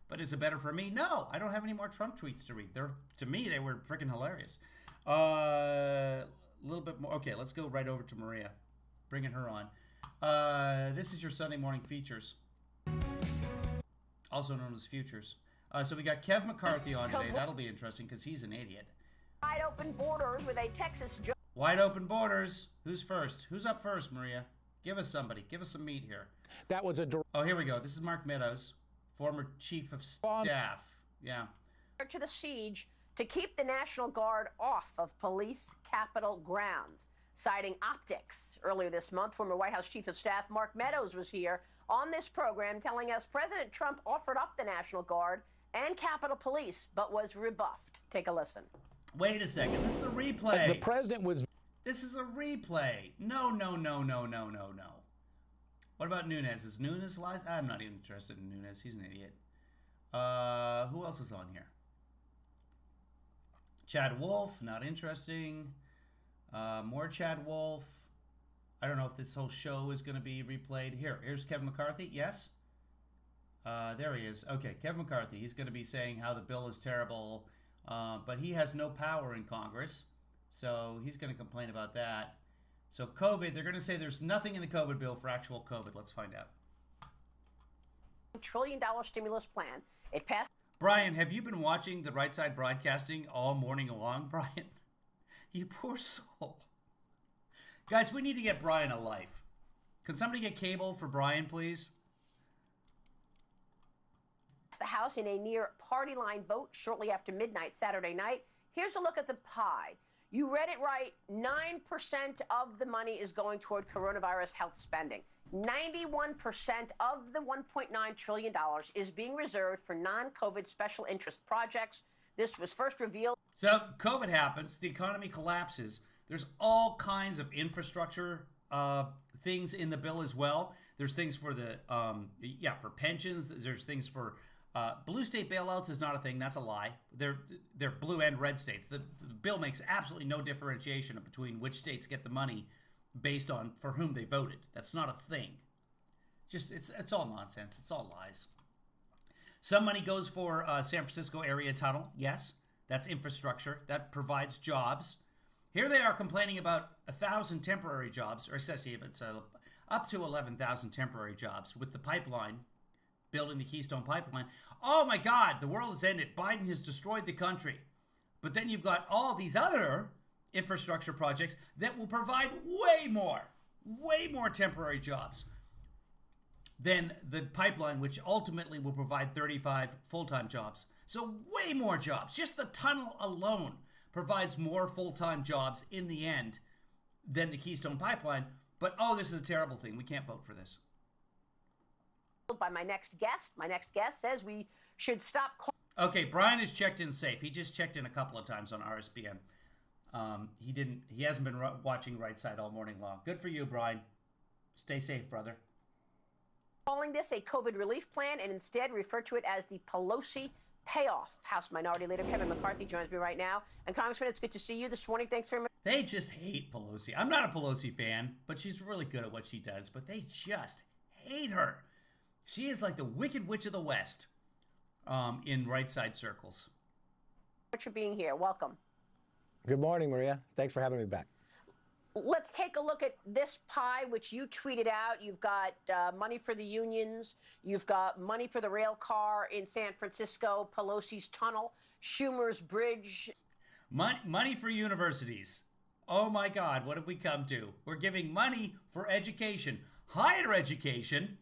But is it better for me? No. I don't have any more Trump tweets to read. To me, they were freaking hilarious. A little bit more. Okay, let's go right over to Maria. Bringing her on. This is your Sunday morning features. Also known as Futures. So we got Kev McCarthy on today. That'll be interesting because he's an idiot. Wide open borders with a Texas judge. Wide open borders. Who's first? Who's up first, Maria? Give us somebody. Give us some meat here. That was a... Oh, here we go. This is Mark Meadows, former chief of staff. Yeah. To the siege to keep the National Guard off of police capitol grounds, citing optics. Earlier this month, former White House chief of staff Mark Meadows was here on this program telling us President Trump offered up the National Guard and Capitol Police, but was rebuffed. Take a listen. Wait a second. This is a replay. The president was... This is a replay. No. What about Nunes? Is Nunes lies? I'm not even interested in Nunes. He's an idiot. Who else is on here? Chad Wolf, not interesting. More Chad Wolf. I don't know if this whole show is going to be replayed. Here's Kevin McCarthy. Yes. There he is. Okay, Kevin McCarthy. He's going to be saying how the bill is terrible, but he has no power in Congress, so he's going to complain about that. So COVID, they're going to say there's nothing in the COVID bill for actual COVID. Let's find out. $1 trillion stimulus plan. It passed. Brian, have you been watching the Right Side Broadcasting all morning long, Brian? You poor soul. Guys, we need to get Brian a life. Can somebody get cable for Brian, please? The House in a near party line vote shortly after midnight Saturday night. Here's a look at the pie. You read it right. 9% of the money is going toward coronavirus health spending. 91% of the $1.9 trillion is being reserved for non-COVID special interest projects. This was first revealed. So COVID happens, the economy collapses. There's all kinds of infrastructure things in the bill as well. There's things for the for pensions. There's things for blue state bailouts is not a thing. That's a lie. They're blue and red states. The bill makes absolutely no differentiation between which states get the money based on for whom they voted. That's not a thing. Just it's all nonsense. It's all lies. Some money goes for San Francisco area tunnel. Yes, that's infrastructure. That provides jobs. Here they are complaining about 1,000 temporary jobs, or essentially it's up to 11,000 temporary jobs with the pipeline, building the Keystone Pipeline. Oh my God, the world has ended. Biden has destroyed the country. But then you've got all these other infrastructure projects that will provide way more temporary jobs than the pipeline, which ultimately will provide 35 full-time jobs. So way more jobs. Just the tunnel alone provides more full-time jobs in the end than the Keystone Pipeline. But, oh, this is a terrible thing. We can't vote for this. By my next guest. My next guest says we should stop. Okay, Brian is checked in safe. He just checked in a couple of times on RSBN. He hasn't been watching Right Side all morning long. Good for you, Brian. Stay safe, brother. Calling this a COVID relief plan and instead refer to it as the Pelosi payoff. House Minority Leader Kevin McCarthy joins me right now. And Congressman, it's good to see you this morning. Thanks very much. They just hate Pelosi. I'm not a Pelosi fan, but she's really good at what she does. But they just hate her. She is like the Wicked Witch of the West in right side circles. Thanks for being here. Welcome. Good morning, Maria. Thanks for having me back. Let's take a look at this pie, which you tweeted out. You've got money for the unions. You've got money for the rail car in San Francisco, Pelosi's tunnel, Schumer's bridge. Money for universities. Oh, my God. What have we come to? We're giving money for education, higher education,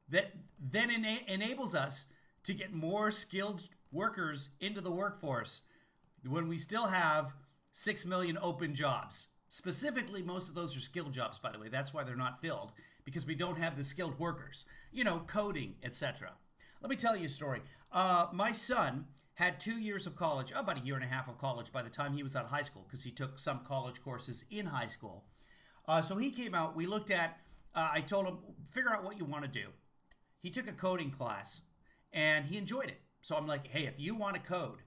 that then enables us to get more skilled workers into the workforce when we still have 6 million open jobs. Specifically, most of those are skilled jobs, by the way. That's why they're not filled, because we don't have the skilled workers. You know, coding, etc. Let me tell you a story. My son had 2 years of college, about a year and a half of college by the time he was out of high school, because he took some college courses in high school. So he came out, we looked at, I told him, figure out what you want to do. He took a coding class, and he enjoyed it. So I'm like, hey, if you want to code,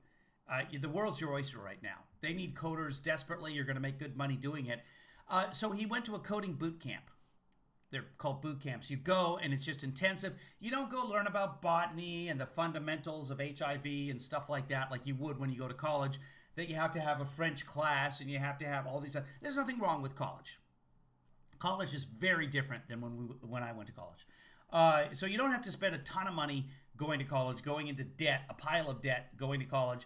the world's your oyster right now. They need coders desperately. You're going to make good money doing it. So he went to a coding boot camp. They're called boot camps. You go, and it's just intensive. You don't go learn about botany and the fundamentals of HIV and stuff like that like you would when you go to college, that you have to have a French class and you have to have all these. There's nothing wrong with college. College is very different than when I went to college. So you don't have to spend a ton of money going to college, going into debt, a pile of debt, going to college.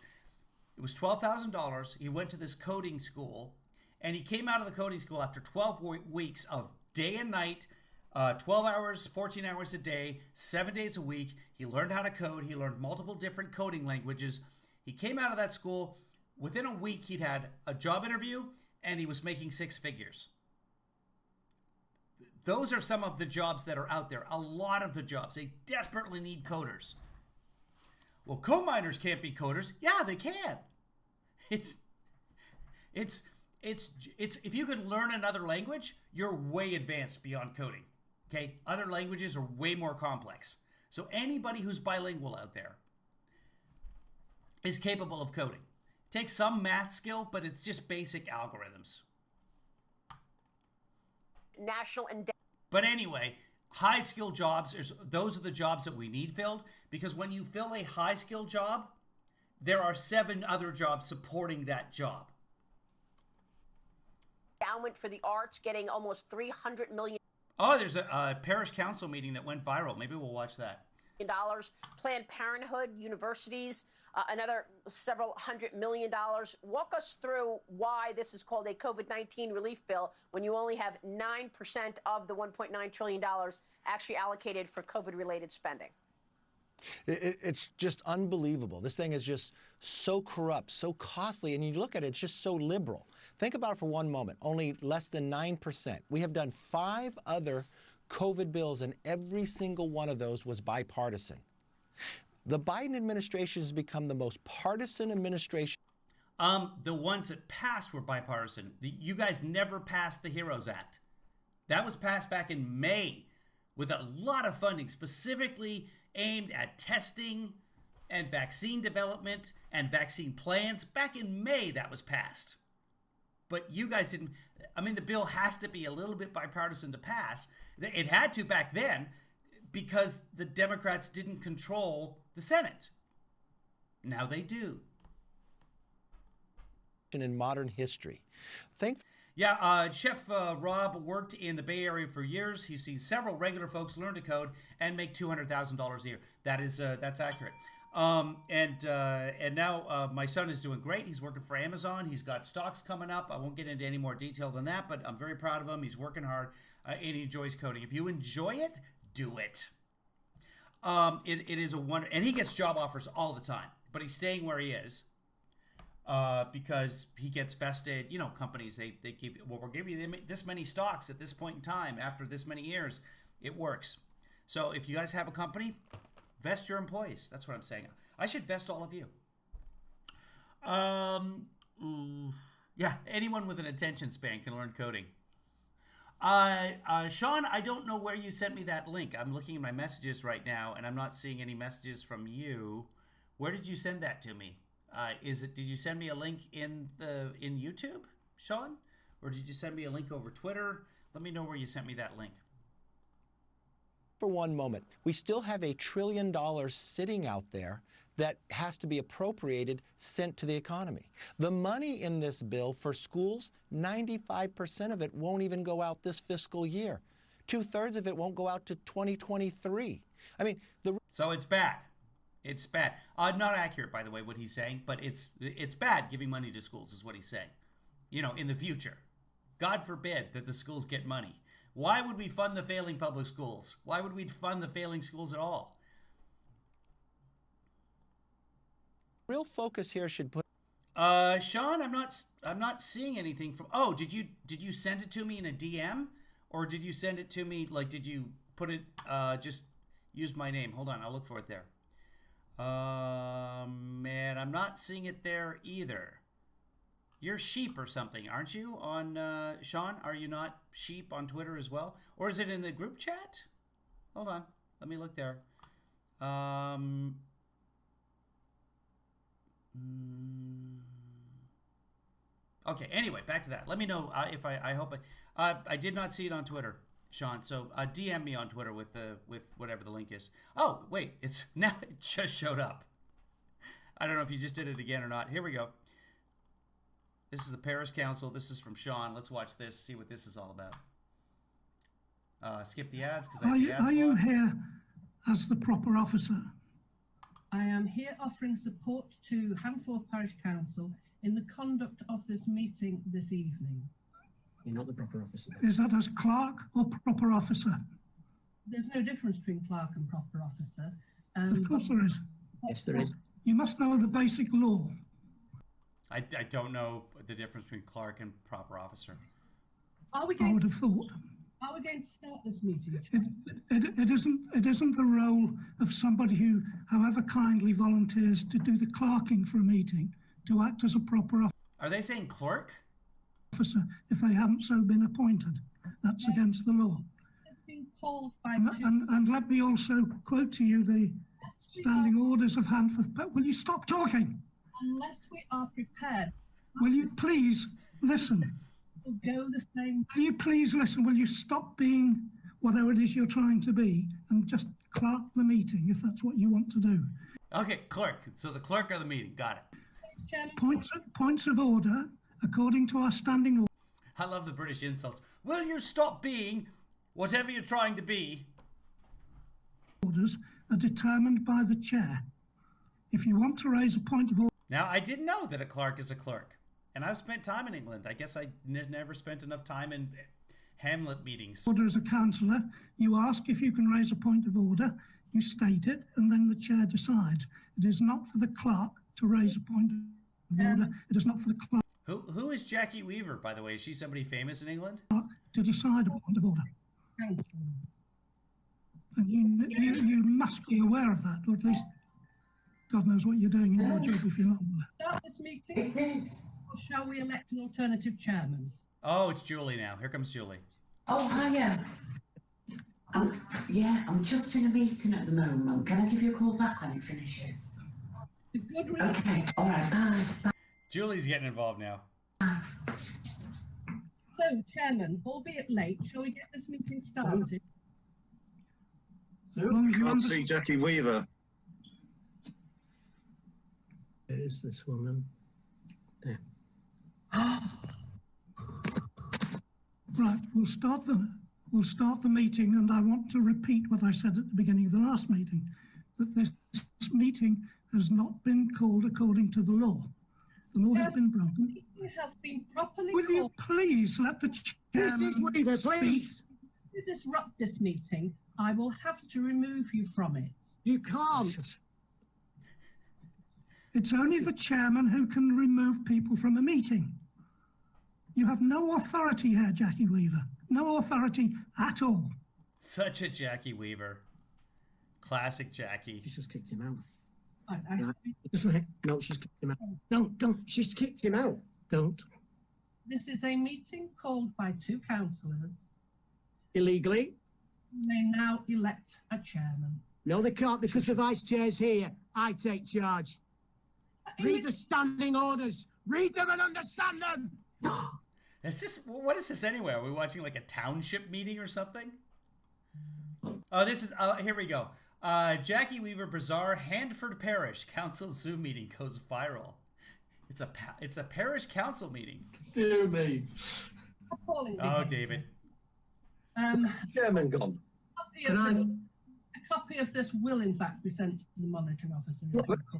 It was $12,000. He went to this coding school, and he came out of the coding school after 12 weeks of day and night, 12 hours, 14 hours a day, 7 days a week. He learned how to code. He learned multiple different coding languages. He came out of that school. Within a week, he'd had a job interview, and he was making 6 figures. Those are some of the jobs that are out there. A lot of the jobs. They desperately need coders. Well, coal miners can't be coders. Yeah, they can. It's if you can learn another language, you're way advanced beyond coding. Okay? Other languages are way more complex. So anybody who's bilingual out there is capable of coding. It takes some math skill, but it's just basic algorithms. National endowment. But anyway, high skill jobs, those are the jobs that we need filled, because when you fill a high skill job, there are 7 other jobs supporting that job. Endowment for the arts getting almost $300 million. Oh, there's a parish council meeting that went viral. Maybe we'll watch that. Planned Parenthood, universities, another several $100 million. Walk us through why this is called a COVID-19 relief bill when you only have 9% of the $1.9 trillion actually allocated for COVID-related spending. It's just unbelievable. This thing is just so corrupt, so costly, and you look at it, it's just so liberal. Think about it for one moment. Only less than 9%. We have done 5 other COVID bills, and every single one of those was bipartisan. The Biden administration has become the most partisan administration. The ones that passed were bipartisan. You guys never passed the HEROES Act. That was passed back in May with a lot of funding specifically aimed at testing and vaccine development and vaccine plans. Back in May, that was passed. But you guys didn't. I mean, the bill has to be a little bit bipartisan to pass. It had to back then because the Democrats didn't control the Senate. Now they do. In modern history. Chef Rob worked in the Bay Area for years. He's seen several regular folks learn to code and make $200,000 a year. That's accurate. And now my son is doing great. He's working for Amazon. He's got stocks coming up. I won't get into any more detail than that, but I'm very proud of him. He's working hard and he enjoys coding. If you enjoy it, do it. It is a wonder, and he gets job offers all the time, but he's staying where he is. Because he gets vested, companies, they give, well, we'll give you this many stocks at this point in time after this many years. It works. So if you guys have a company, vest your employees. That's what I'm saying. I should vest all of you. Yeah, anyone with an attention span can learn coding. Sean, I don't know where you sent me that link. I'm looking at my messages right now, and I'm not seeing any messages from you. Where did you send that to me? Did you send me a link in YouTube, Sean? Or did you send me a link over Twitter? Let me know where you sent me that link. For one moment, we still have $1 trillion sitting out there that has to be appropriated, sent to the economy. The money in this bill for schools, 95% of it won't even go out this fiscal year. 2/3 of it won't go out to 2023. I mean, so it's bad. It's bad. Not accurate, by the way, what he's saying, but it's bad giving money to schools is what he's saying. In the future. God forbid that the schools get money. Why would we fund the failing public schools? Why would we fund the failing schools at all? Real focus here should put. Sean, I'm not seeing anything from. Oh, did you send it to me in a DM, or did you send it to me did you put it? Just use my name. Hold on, I'll look for it there. Man, I'm not seeing it there either. You're sheep or something, aren't you? On Sean, are you not sheep on Twitter as well, or is it in the group chat? Hold on, let me look there. Okay. Anyway, back to that. Let me know if I hope I did not see it on Twitter, Sean. So DM me on Twitter with whatever the link is. Oh wait, it just showed up. I don't know if you just did it again or not. Here we go. This is the Paris Council. This is from Sean. Let's watch this. See what this is all about. Skip the ads because are you here as the proper officer? I am here offering support to Handforth Parish Council in the conduct of this meeting this evening. You're not the proper officer. Is that as clerk or proper officer? There's no difference between clerk and proper officer. Of course there is. Yes, there is. You must know the basic law. I don't know the difference between clerk and proper officer. Are we I would have thought. Are we going to start this meeting? It isn't the role of somebody who, however kindly, volunteers to do the clerking for a meeting to act as a proper Are they saying clerk? officer if they haven't so been appointed. That's against the law. It's been called by And let me also quote to you the standing orders of Handforth. Will you stop talking? Unless we are prepared. Will you please listen? Will go the same. Will you please listen? Will you stop being whatever it is you're trying to be and just clerk the meeting if that's what you want to do? Okay, clerk. So the clerk of the meeting. Got it. Points of order, according to our standing order. I love the British insults. Will you stop being whatever you're trying to be? Orders are determined by the chair. If you want to raise a point of order. Now, I didn't know that a clerk is a clerk. And I've spent time in England. I guess I never spent enough time in Hamlet meetings. Order as a councillor, you ask if you can raise a point of order, you state it, and then the chair decides. It is not for the clerk to raise a point of order. It is not for the clerk. Who is Jackie Weaver, by the way? Is she somebody famous in England? To decide a point of order. And you must be aware of that, or at least God knows what you're doing in your job if you're not aware. Start this meeting? It is. Or shall we elect an alternative chairman? Oh, it's Julie now. Here comes Julie. Oh, hiya. I'm just in a meeting at the moment. Can I give you a call back when it finishes? Okay, all right, bye. Julie's getting involved now. So, Chairman, albeit late, shall we get this meeting started? Can't see Jackie Weaver. Who's this woman? There. Right, we'll start the meeting, and I want to repeat what I said at the beginning of the last meeting, that this meeting has not been called according to the law. The law has been broken. It has been properly Will you please let the chairman Mrs. Weaver, please. speak? If you disrupt this meeting, I will have to remove you from it. You can't. It's only the chairman who can remove people from a meeting. You have no authority here, Jackie Weaver. No authority at all. Such a Jackie Weaver. Classic Jackie. She's just kicked him out. No, she's kicked him out. Don't. She's kicked him out. Don't. This is a meeting called by two councillors. Illegally? They now elect a chairman. No, they can't because the vice chair's here. I take charge. Read the standing orders. Read them and understand them. What is this anyway? Are we watching like a township meeting or something? Oh, this is, here we go. Jackie Weaver bizarre Handford Parish Council Zoom meeting goes viral. It's a parish council meeting. Dear me. Oh, David. Chairman gone. A copy of this will, in fact, be sent to the monitoring officer.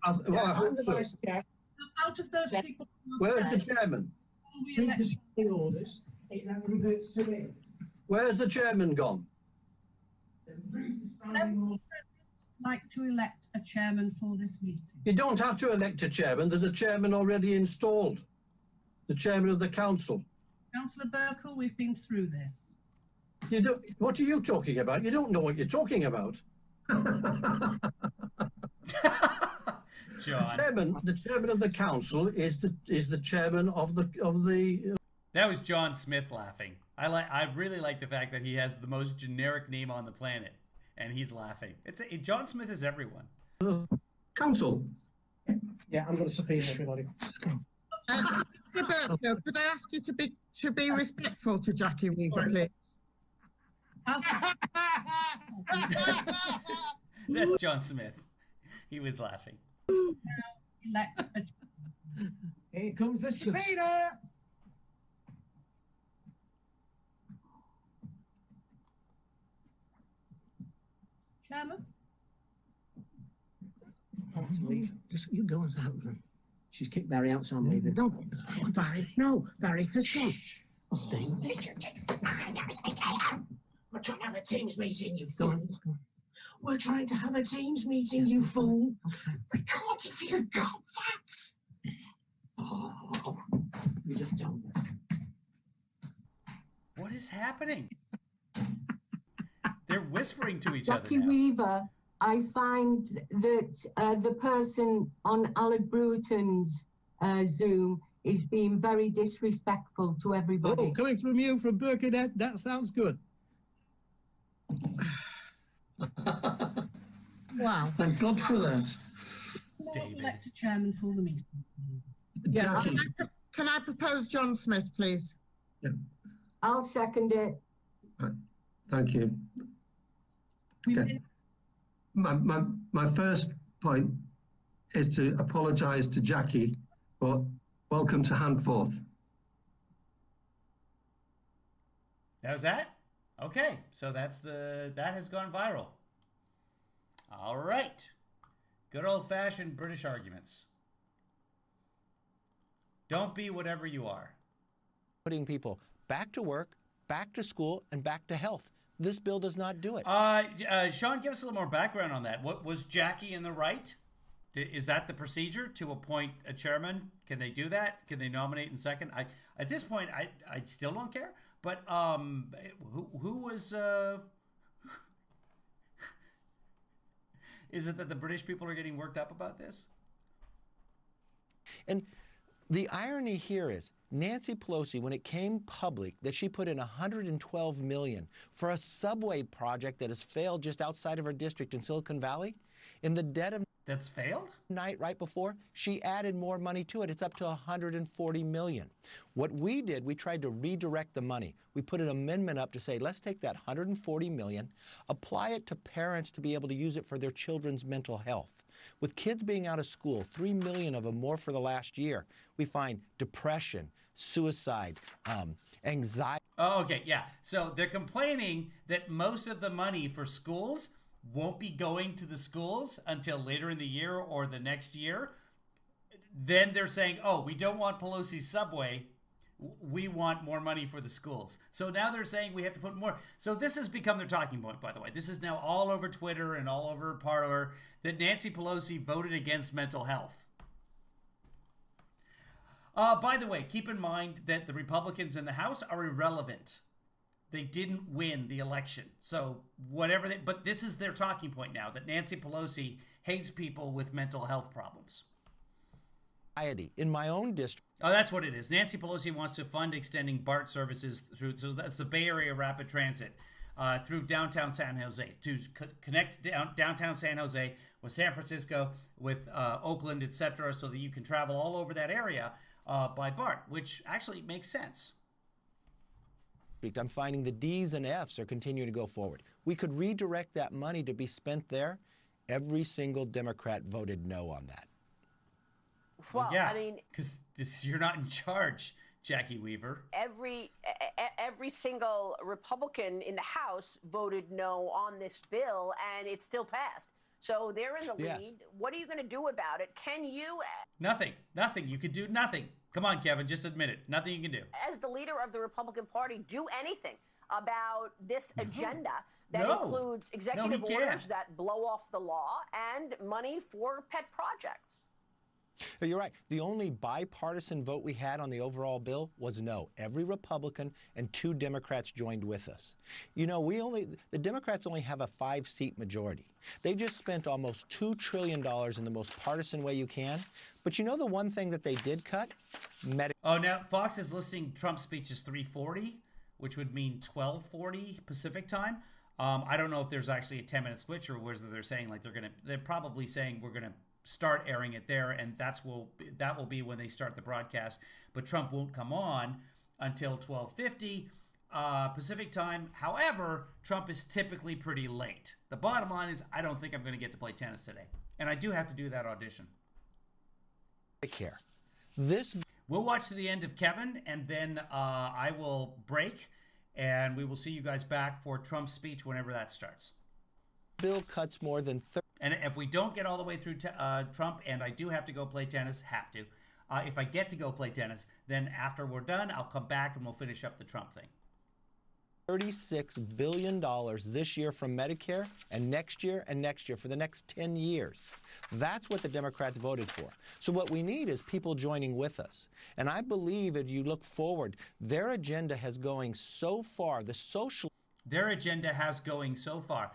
I hope so. Out of those people... Where's the chairman? Read the standing orders. That reverts to me. Where's the chairman gone? Like to elect a chairman for this meeting. You don't have to elect a chairman. There's a chairman already installed. The chairman of the council. Councillor Burkle, we've been through this. What are you talking about? You don't know what you're talking about. John. The chairman of the council is the chairman of the. That was John Smith laughing. I really like the fact that he has the most generic name on the planet, and he's laughing. John Smith is everyone. Council. Yeah, I'm going to subpoena everybody. Could I ask you to be respectful to Jackie Weaver, please? That's John Smith. He was laughing. Here comes the subpoena. Chairman? I want to leave. Just you go without them. She's kicked Barry out, so I'm leaving. No, Barry. No, Barry has gone. I'll stay. We're trying to have a Teams meeting, you fool. We're trying to have a Teams meeting, you fool. We can't if you've got that. Oh, you just don't. What is happening? They're whispering to each Jackie other now. Weaver, I find that the person on Alec Brewerton's Zoom is being very disrespectful to everybody. Oh, coming from you, from Birkenhead, that sounds good. Wow. Thank God for that. David. Elect a chairman for the meeting. Yes. Jackie. Can I propose John Smith, please? Yeah. I'll second it. Thank you. Okay. My first point is to apologise to Jackie, but welcome to Handforth. That was that? Okay, so that has gone viral. All right. Good old-fashioned British arguments. Don't be whatever you are. Putting people back to work, back to school, and back to health. This bill does not do it. Sean, give us a little more background on that. What was Jackie in the right? Is that the procedure to appoint a chairman? Can they do that? Can they nominate in second? At this point, I still don't care. But who was? Is it that the British people are getting worked up about this? And the irony here is Nancy Pelosi, when it came public that she put in $112 million for a subway project that has failed just outside of her district in Silicon Valley, in the dead of that's failed night right before, she added more money to it. It's up to $140 million. What we did, we tried to redirect the money. We put an amendment up to say, let's take that $140 million, apply it to parents to be able to use it for their children's mental health. With kids being out of school, 3 million of them more for the last year, we find depression, suicide, anxiety. Oh, okay, yeah. So they're complaining that most of the money for schools won't be going to the schools until later in the year or the next year. Then they're saying, oh, we don't want Pelosi's subway. We want more money for the schools. So now they're saying we have to put more. So this has become their talking point, by the way. This is now all over Twitter and all over Parler that Nancy Pelosi voted against mental health. By the way, keep in mind that the Republicans in the House are irrelevant. They didn't win the election. So whatever they, but this is their talking point now, that Nancy Pelosi hates people with mental health problems. In my own district. Oh, that's what it is. Nancy Pelosi wants to fund extending BART services through, so that's the Bay Area Rapid Transit, through downtown San Jose, to connect downtown San Jose with San Francisco, with Oakland, etc., so that you can travel all over that area by BART, which actually makes sense. I'm finding the D's and F's are continuing to go forward. We could redirect that money to be spent there. Every single Democrat voted no on that. Well, yeah, I mean, because you're not in charge, Jackie Weaver. Every single Republican in the House voted no on this bill, and it still passed. So they're in the lead. Yes. What are you going to do about it? Can you? Nothing. Nothing. You could do nothing. Come on, Kevin, just admit it. Nothing you can do. As the leader of the Republican Party, do anything about this agenda that includes executive orders that blow off the law and money for pet projects. You're right. The only bipartisan vote we had on the overall bill was no. Every Republican and 2 Democrats joined with us. You know, the Democrats only have a 5-seat majority. They just spent almost $2 trillion in the most partisan way you can. But you know the one thing that they did cut? Oh, now Fox is listing Trump's speech as 3:40, which would mean 12:40 Pacific time. I don't know if there's actually a 10-minute switch or whether they're saying like they're probably saying we're gonna start airing it there, and that will be when they start the broadcast. But Trump won't come on until 12:50 Pacific time. However, Trump is typically pretty late. The bottom line is I don't think I'm going to get to play tennis today, and I do have to do that audition. Care. We'll watch to the end of Kevin, and then I will break, and we will see you guys back for Trump's speech whenever that starts. Bill cuts more than 30. And if we don't get all the way through Trump, and I do have to go play tennis, if I get to go play tennis, then after we're done, I'll come back and we'll finish up the Trump thing. $36 billion this year from Medicare, and next year for the next 10 years. That's what the Democrats voted for. So what we need is people joining with us. And I believe if you look forward, their agenda has going so far, the social... their agenda has going so far.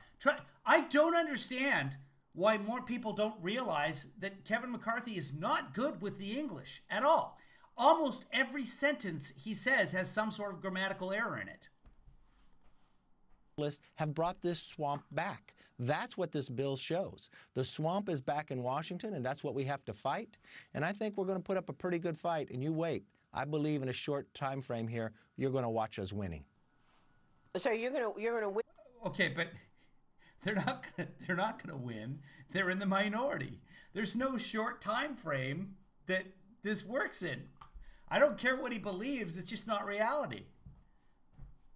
I don't understand why more people don't realize that Kevin McCarthy is not good with the English at all. Almost every sentence he says has some sort of grammatical error in it. Have brought this swamp back. That's what this bill shows. The swamp is back in Washington, and that's what we have to fight. And I think we're going to put up a pretty good fight. And you wait. I believe in a short time frame here, you're going to watch us winning. So you're gonna win. Okay, but they're not gonna win. They're in the minority. There's no short time frame that this works in. I don't care what he believes. It's just not reality.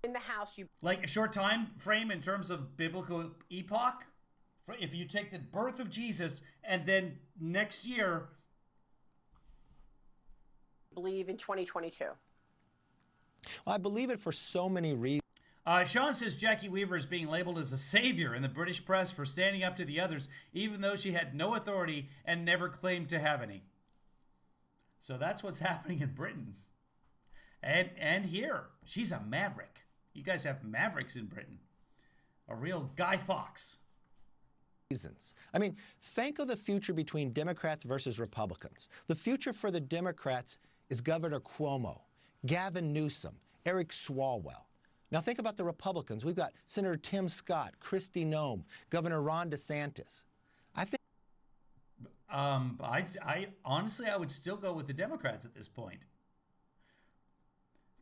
In the House, you like a short time frame in terms of biblical epoch. If you take the birth of Jesus and then next year, believe in 2022. Well, I believe it for so many reasons. Sean says Jackie Weaver is being labeled as a savior in the British press for standing up to the others, even though she had no authority and never claimed to have any. So that's what's happening in Britain. And here. She's a maverick. You guys have mavericks in Britain. A real Guy Fawkes. I mean, think of the future between Democrats versus Republicans. The future for the Democrats is Governor Cuomo, Gavin Newsom, Eric Swalwell. Now think about the Republicans. We've got Senator Tim Scott, Kristi Noem, Governor Ron DeSantis. I think. I honestly, I would still go with the Democrats at this point.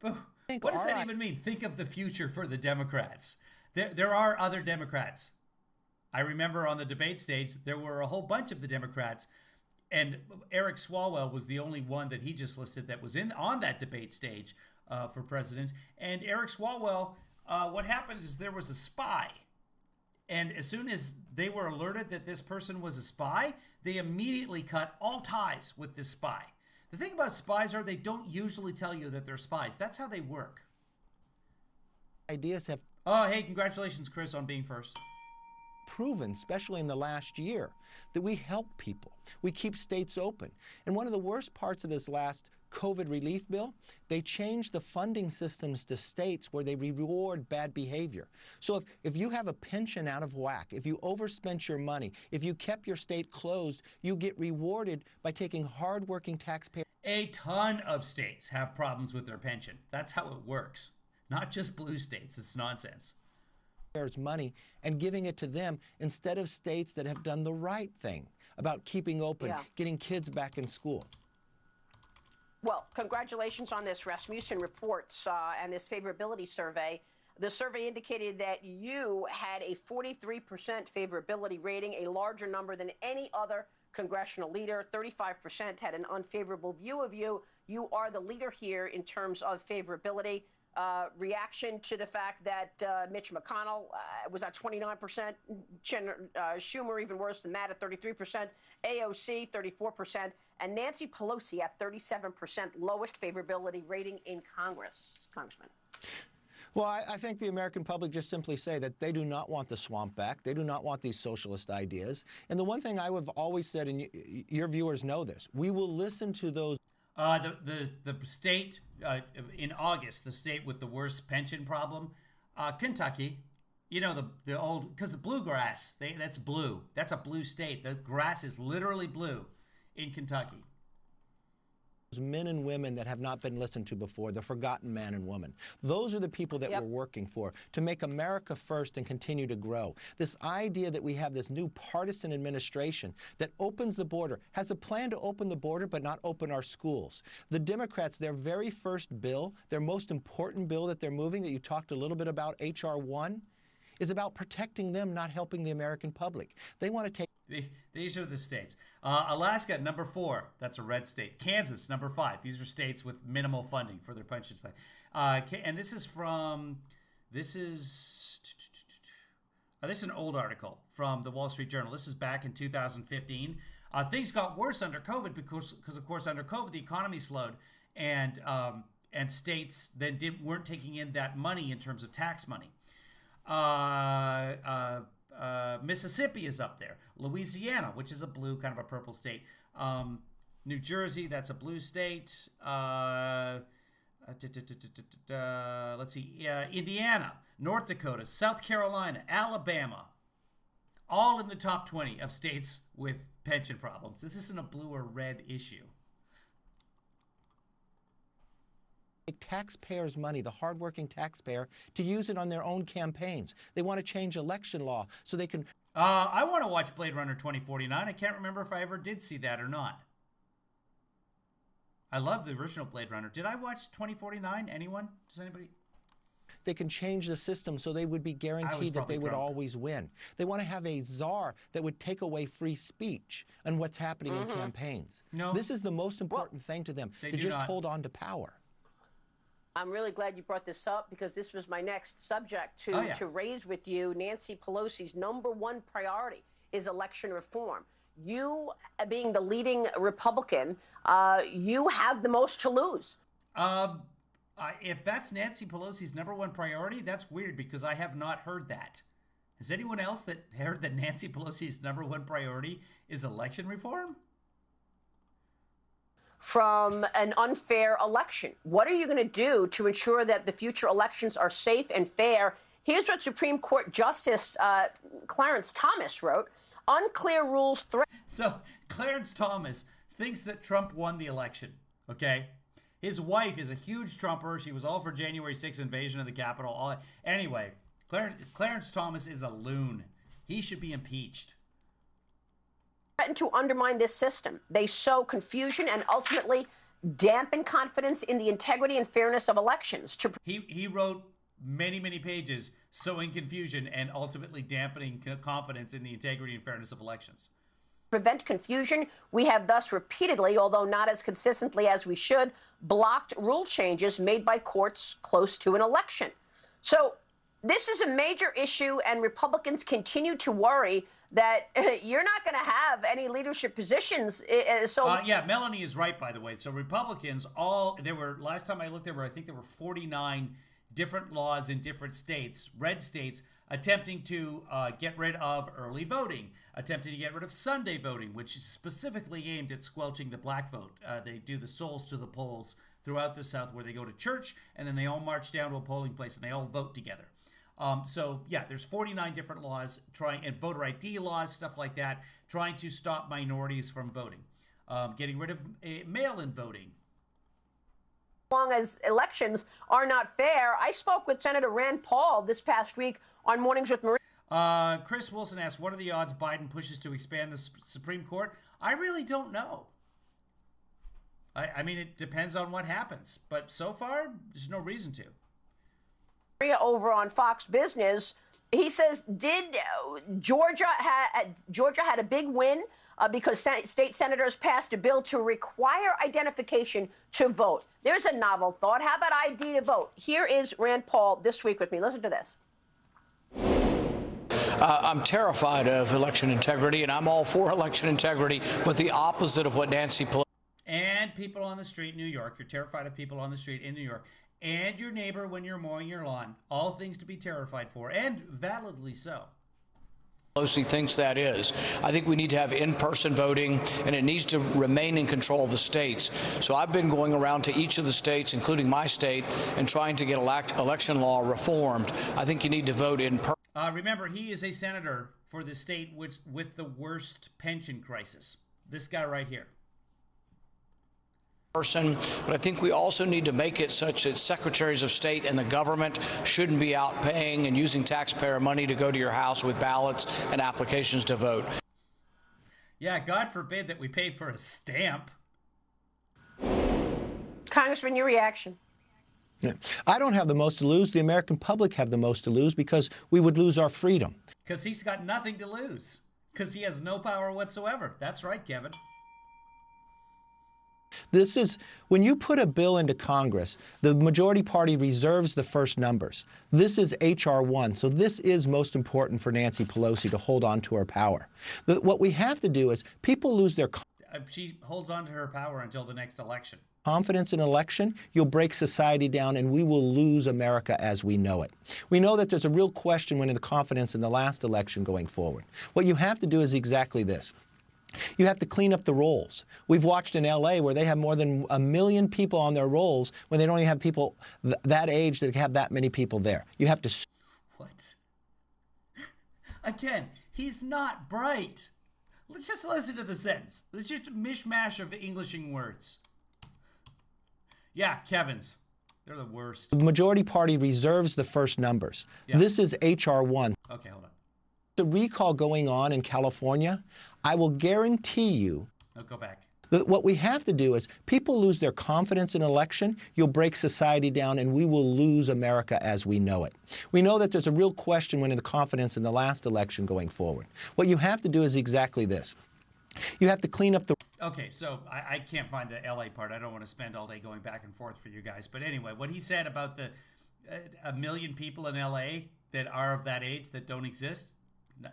But what does that even mean? Think of the future for the Democrats. There are other Democrats. I remember on the debate stage, there were a whole bunch of the Democrats, and Eric Swalwell was the only one that he just listed that was on that debate stage for president. And Eric Swalwell, what happened is there was a spy. And as soon as they were alerted that this person was a spy, they immediately cut all ties with this spy. The thing about spies are they don't usually tell you that they're spies. That's how they work. Ideas have... Oh, hey, congratulations, Chris, on being first. Proven, especially in the last year, that we help people. We keep states open. And one of the worst parts of this last COVID relief bill, they changed the funding systems to states where they reward bad behavior. So if you have a pension out of whack, if you overspent your money, if you kept your state closed, you get rewarded by taking hardworking taxpayers. A ton of states have problems with their pension. That's how it works. Not just blue states. It's nonsense. Money and giving it to them instead of states that have done the right thing about keeping open, getting kids back in school. Well, congratulations on this. Rasmussen reports and this favorability survey. The survey indicated that you had a 43% favorability rating, a larger number than any other congressional leader. 35% had an unfavorable view of you. You are the leader here in terms of favorability. Reaction to the fact that Mitch McConnell was at 29%, Schumer even worse than that at 33%, AOC 34%, and Nancy Pelosi at 37%, lowest favorability rating in Congress, Congressman. Well, I think the American public just simply say that they do not want the swamp back. They do not want these socialist ideas. And the one thing I have always said, and your viewers know this, we will listen to those. The state in August, the state with the worst pension problem, Kentucky. You know the old, because the bluegrass, that's blue. That's a blue state. The grass is literally blue in Kentucky. Men and women that have not been listened to before, the forgotten man and woman. Those are the people that we're working for, to make America first and continue to grow. This idea that we have this new partisan administration that opens the border, has a plan to open the border but not open our schools. The Democrats, their very first bill, their most important bill that they're moving, that you talked a little bit about, H.R. 1, is about protecting them, not helping the American public. They want to take... These are the states. Alaska, number 4. That's a red state. Kansas, number 5. These are states with minimal funding for their pension plan. And this is from... This is an old article from the Wall Street Journal. This is back in 2015. Things got worse under COVID because of course, under COVID, the economy slowed. And states then weren't taking in that money in terms of tax money. Mississippi is up there. Louisiana, which is a blue, kind of a purple state. New Jersey, that's a blue state. Let's see. Indiana, North Dakota, South Carolina, Alabama, all in the top 20 of states with pension problems. This isn't a blue or red issue. Taxpayers' money, the hardworking taxpayer, to use it on their own campaigns. They want to change election law so they can... I want to watch Blade Runner 2049. I can't remember if I ever did see that or not. I love the original Blade Runner. Did I watch 2049? Anyone? Does anybody? They can change the system so they would be guaranteed that they would always win. They want to have a czar that would take away free speech and what's happening in campaigns. No. This is the most important thing to them, to just hold on to power. I'm really glad you brought this up because this was my next subject to raise with you. Nancy Pelosi's #1 priority is election reform. You, being the leading Republican, you have the most to lose. If that's Nancy Pelosi's #1 priority, that's weird because I have not heard that. Has anyone else that heard that Nancy Pelosi's #1 priority is election reform? From an unfair election. What are you going to do to ensure that the future elections are safe and fair? Here's what Supreme Court Justice Clarence Thomas wrote. Unclear rules So Clarence Thomas thinks that Trump won the election, okay? His wife is a huge Trumper. She was all for January 6th invasion of the Capitol. Anyway, Clarence Thomas is a loon. He should be impeached. Threaten to undermine this system. They sow confusion and ultimately dampen confidence in the integrity and fairness of elections. He wrote many, many pages sowing confusion and ultimately dampening confidence in the integrity and fairness of elections. Prevent confusion, we have thus repeatedly, although not as consistently as we should, blocked rule changes made by courts close to an election. So this is a major issue, and Republicans continue to worry that you're not going to have any leadership positions. Yeah, Melanie is right, by the way. So Republicans, last time I looked, I think there were 49 different laws in different states, red states, attempting to get rid of early voting, attempting to get rid of Sunday voting, which is specifically aimed at squelching the black vote. They do the souls to the polls throughout the South where they go to church and then they all march down to a polling place and they all vote together. So yeah, there's 49 different laws and voter ID laws, stuff like that, trying to stop minorities from voting, getting rid of mail-in voting. As long as elections are not fair. I spoke with Senator Rand Paul this past week on Mornings with Marie. Chris Wilson asked, what are the odds Biden pushes to expand the Supreme Court? I really don't know. I mean, it depends on what happens, but so far, there's no reason to. Over on Fox Business, he says, did Georgia had a big win because state senators passed a bill to require identification to vote. There's a novel thought. How about ID to vote? Here is Rand Paul this week with me. Listen to this. I'm terrified of election integrity, and I'm all for election integrity, but the opposite of what Nancy Pelosi. And people on the street in New York. You're terrified of people on the street in New York. And your neighbor when you're mowing your lawn. All things to be terrified for, and validly so. Pelosi thinks that is. I think we need to have in-person voting, and it needs to remain in control of the states. So I've been going around to each of the states, including my state, and trying to get election law reformed. I think you need to vote in person. Remember, he is a senator for the state with the worst pension crisis. This guy right here. But I think we also need to make it such that secretaries of state and the government shouldn't be out paying and using taxpayer money to go to your house with ballots and applications to vote. Yeah, God forbid that we pay for a stamp. Congressman, your reaction. Yeah. I don't have the most to lose. The American public have the most to lose because we would lose our freedom. Because he's got nothing to lose. Because he has no power whatsoever. That's right, Kevin. This is, when you put a bill into Congress, the majority party reserves the first numbers. This is H.R. 1, so this is most important for Nancy Pelosi to hold on to her power. What we have to do is people lose their she holds on to her power until the next election. Confidence in election, you'll break society down and we will lose America as we know it. We know that there's a real question when the confidence in the last election going forward. What you have to do is exactly this. You have to clean up the rolls. We've watched in LA where they have more than 1 million people on their rolls when they don't even have people that age that have that many people there. You have to... What? Again, he's not bright. Let's just listen to the sentence. It's just a mishmash of Englishing words. Yeah, Kevin's. They're the worst. The majority party reserves the first numbers. Yeah. This is H.R. 1. Okay, hold on. The recall going on in California, I will guarantee you... I'll go back. What we have to do is, people lose their confidence in election, you'll break society down, and we will lose America as we know it. We know that there's a real question when in the confidence in the last election going forward. What you have to do is exactly this. You have to clean up the... Okay, so I can't find the LA part. I don't want to spend all day going back and forth for you guys. But anyway, what he said about the 1 million people in LA that are of that age that don't exist... No.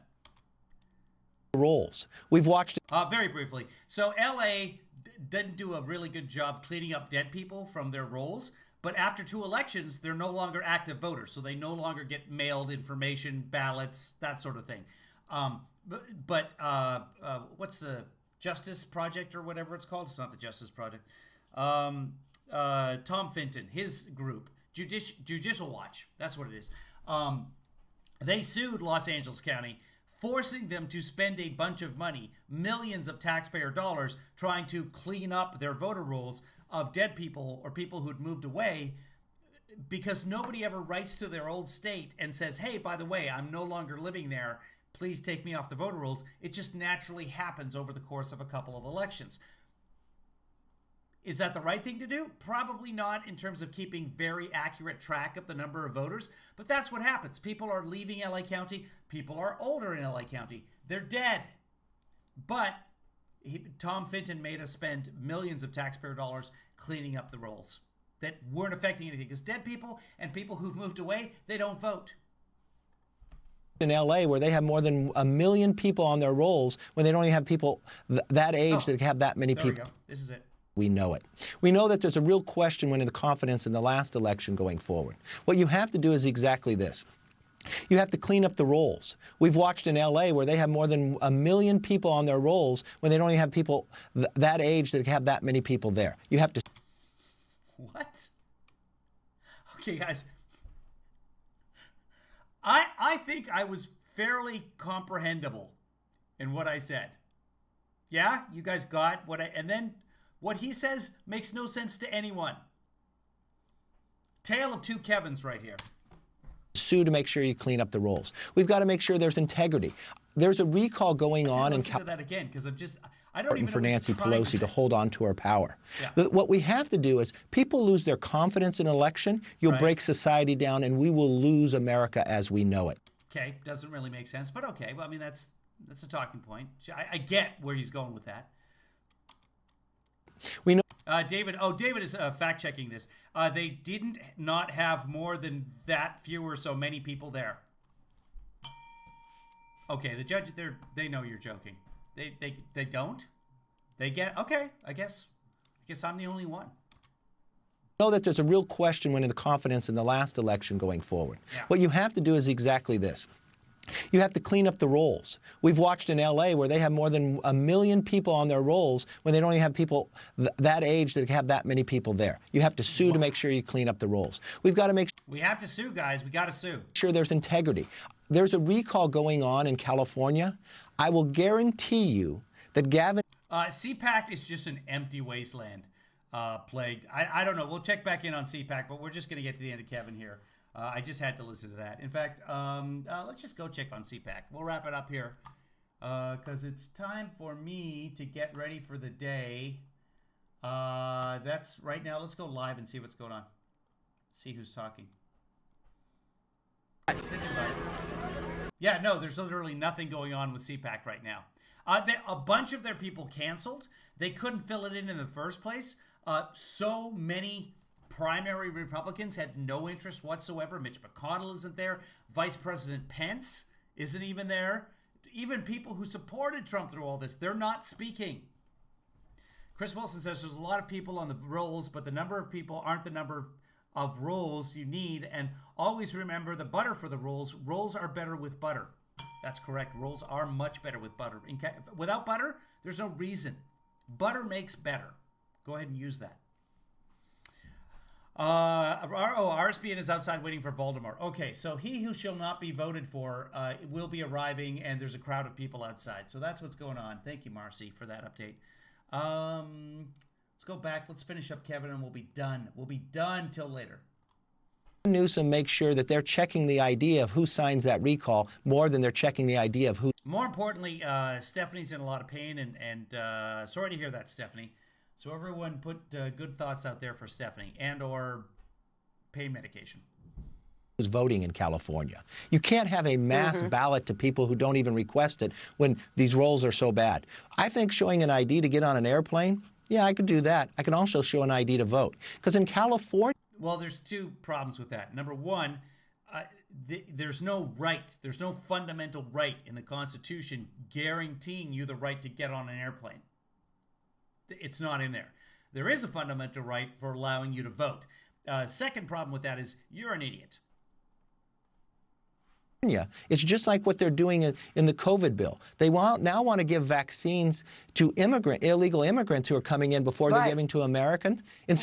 Rolls. We've watched... Very briefly. So LA didn't do a really good job cleaning up dead people from their rolls, but after 2 elections, they're no longer active voters, so they no longer get mailed information, ballots, that sort of thing. But what's the Justice Project or whatever it's called? It's not the Justice Project. Tom Fenton, his group, Judicial Watch, that's what it is. They sued Los Angeles County, forcing them to spend a bunch of money, millions of taxpayer dollars, trying to clean up their voter rolls of dead people or people who'd moved away, because nobody ever writes to their old state and says, hey, by the way, I'm no longer living there. Please take me off the voter rolls. It just naturally happens over the course of a couple of elections. Is that the right thing to do? Probably not in terms of keeping very accurate track of the number of voters, but that's what happens. People are leaving LA County. People are older in LA County. They're dead. But Tom Fenton made us spend millions of taxpayer dollars cleaning up the rolls that weren't affecting anything, because dead people and people who've moved away, they don't vote. In LA where they have more than 1 million people on their rolls when they don't even have people that age that have that many people. There we go. This is it. We know it. We know that there's a real question when in the confidence in the last election going forward. What you have to do is exactly this. You have to clean up the rolls. We've watched in LA where they have more than 1 million people on their rolls when they don't even have people that age that have that many people there. You have to... What? Okay, guys. I think I was fairly comprehensible in what I said. Yeah, you guys got what and then what he says makes no sense to anyone. Tale of two Kevins right here. Sue to make sure you clean up the rolls. We've got to make sure there's integrity. There's a recall going on in California. That again, because I don't even know for Nancy Pelosi to hold on to her power. Yeah. What we have to do is, people lose their confidence in election, you'll break society down, and we will lose America as we know it. Okay, doesn't really make sense, but okay. Well, I mean, that's a talking point. I get where he's going with that. We know. David is fact-checking this. They didn't not have more than that few or so many people there. Okay, the judge, they know you're joking. They don't? They get, okay, I guess I'm the only one. Know that there's a real question when in the confidence in the last election going forward. Yeah. What you have to do is exactly this. You have to clean up the rolls. We've watched in LA where they have more than 1 million people on their rolls when they don't even have people that age that have that many people there. You have to sue to make sure you clean up the rolls. We've got to make We have to sue, guys. We got to sue. Sure there's integrity. There's a recall going on in California. I will guarantee you that Gavin... CPAC is just an empty wasteland, plagued. I don't know. We'll check back in on CPAC, but we're just going to get to the end of Kevin here. I just had to listen to that. In fact, let's just go check on CPAC. We'll wrap it up here because it's time for me to get ready for the day. That's right now. Let's go live and see what's going on. See who's talking. Yeah, no, there's literally nothing going on with CPAC right now. A bunch of their people canceled. They couldn't fill it in the first place. So many primary Republicans had no interest whatsoever. Mitch McConnell isn't there. Vice President Pence isn't even there. Even people who supported Trump through all this, they're not speaking. Chris Wilson says there's a lot of people on the rolls, but the number of people aren't the number of rolls you need. And always remember the butter for the rolls. Rolls are better with butter. That's correct. Rolls are much better with butter. Without butter, there's no reason. Butter makes better. Go ahead and use that. RSPN is outside waiting for Voldemort. Okay, so he who shall not be voted for will be arriving, and there's a crowd of people outside. So that's what's going on. Thank you, Marcy, for that update. Let's go back. Let's finish up, Kevin, and we'll be done. We'll be done till later. Newsom makes sure that they're checking the idea of who signs that recall more than they're checking the idea of who. More importantly, Stephanie's in a lot of pain, and sorry to hear that, Stephanie. So everyone put good thoughts out there for Stephanie and or pain medication. Who's voting in California. You can't have a mass ballot to people who don't even request it when these rolls are so bad. I think showing an ID to get on an airplane, yeah, I could do that. I can also show an ID to vote. Because in California... Well, there's two problems with that. Number one, there's no right, there's no fundamental right in the Constitution guaranteeing you the right to get on an airplane. It's not in there. There is a fundamental right for allowing you to vote. Second problem with that is you're an idiot. It's just like what they're doing in the COVID bill. They now want to give vaccines to illegal immigrants who are coming in before they're giving to Americans. In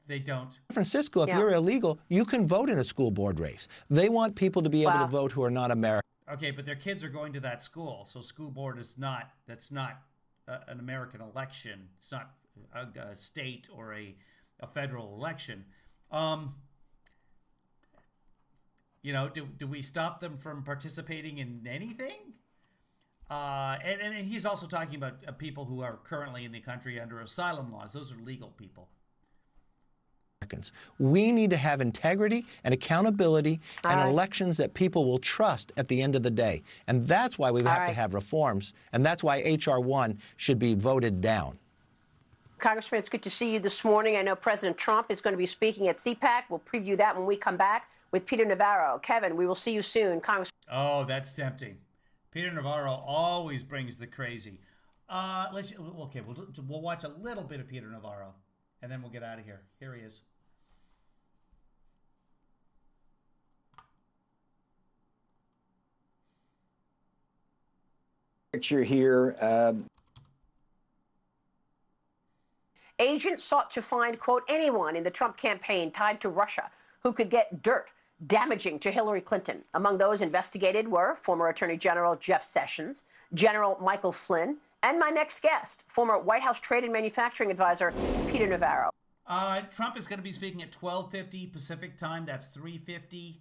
They don't. San Francisco, if you're illegal, you can vote in a school board race. They want people to be able to vote who are not American. Okay, but their kids are going to that school, so school board is not, that's not an American election. It's not a state or a federal election. You know, do we stop them from participating in anything? And he's also talking about people who are currently in the country under asylum laws. Those are legal people. We need to have integrity and accountability and elections that people will trust at the end of the day. And that's why we have to have reforms. And that's why H.R. 1 should be voted down. Congressman, it's good to see you this morning. I know President Trump is going to be speaking at CPAC. We'll preview that when we come back with Peter Navarro. Kevin, we will see you soon. Oh, that's tempting. Peter Navarro always brings the crazy. Okay, we'll watch a little bit of Peter Navarro, and then we'll get out of here. Here he is. Picture here. Agents sought to find, quote, anyone in the Trump campaign tied to Russia who could get dirt damaging to Hillary Clinton. Among those investigated were former Attorney General Jeff Sessions, General Michael Flynn, and my next guest, former White House Trade and Manufacturing Advisor Peter Navarro. Trump is going to be speaking at 12:50 Pacific time. That's 3:50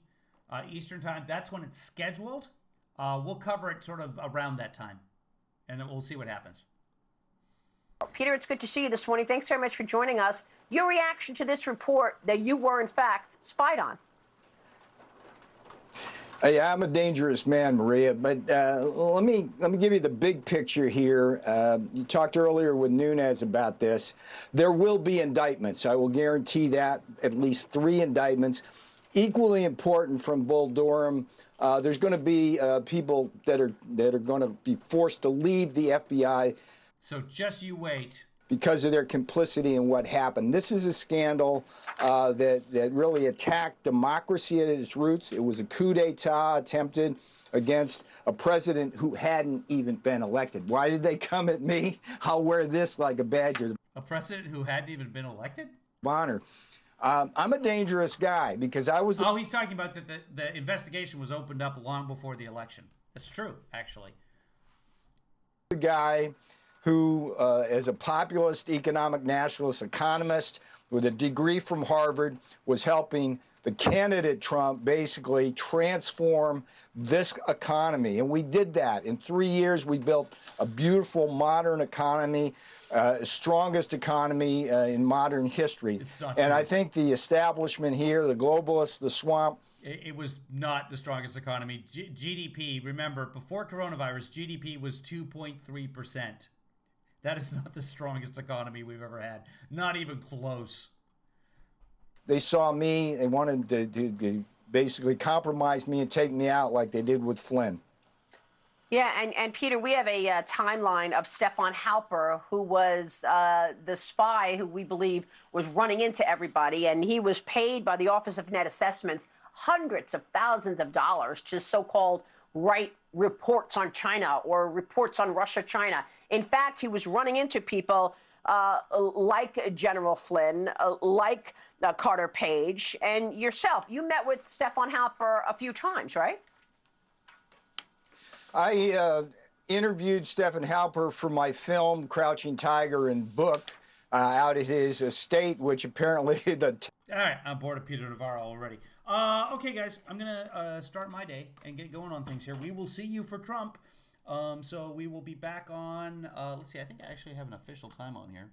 Eastern time. That's when it's scheduled. We'll cover it sort of around that time, and then we'll see what happens. Peter, it's good to see you this morning. Thanks very much for joining us. Your reaction to this report that you were, in fact, spied on. Yeah, I'm a dangerous man, Maria, but let me give you the big picture here. You talked earlier with Nunes about this. There will be indictments. I will guarantee that, at least 3 indictments. Equally important from Bull Durham, there's going to be people that are going to be forced to leave the FBI. So just you wait. Because of their complicity in what happened. This is a scandal that really attacked democracy at its roots. It was a coup d'etat attempted against a president who hadn't even been elected. Why did they come at me? I'll wear this like a badge of a president who hadn't even been elected? Honor. I'm a dangerous guy because I was... he's talking about that the investigation was opened up long before the election. That's true, actually. The guy who, as a populist, economic nationalist economist with a degree from Harvard, was helping the candidate Trump basically transform this economy. And we did that. In 3 years, we built a beautiful, modern economy, strongest economy in modern history. It's not and true. I think the establishment here, the globalists, the swamp, it was not the strongest economy. GDP, remember, before coronavirus, GDP was 2.3%. That is not the strongest economy we've ever had. Not even close. They saw me, they wanted to basically compromise me and take me out like they did with Flynn. Yeah, and Peter, we have a timeline of Stefan Halper, who was the spy who we believe was running into everybody, and he was paid by the Office of Net Assessments hundreds of thousands of dollars to so-called write reports on China or reports on Russia, China. In fact, he was running into people like General Flynn, like Carter Page, and yourself. You met with Stefan Halper a few times, right? I interviewed Stefan Halper for my film Crouching Tiger and book out at his estate, which apparently the... All right, I'm bored of Peter Navarro already. Okay, guys, I'm going to start my day and get going on things here. We will see you for Trump. So we will be back on, let's see, I think I actually have an official time on here.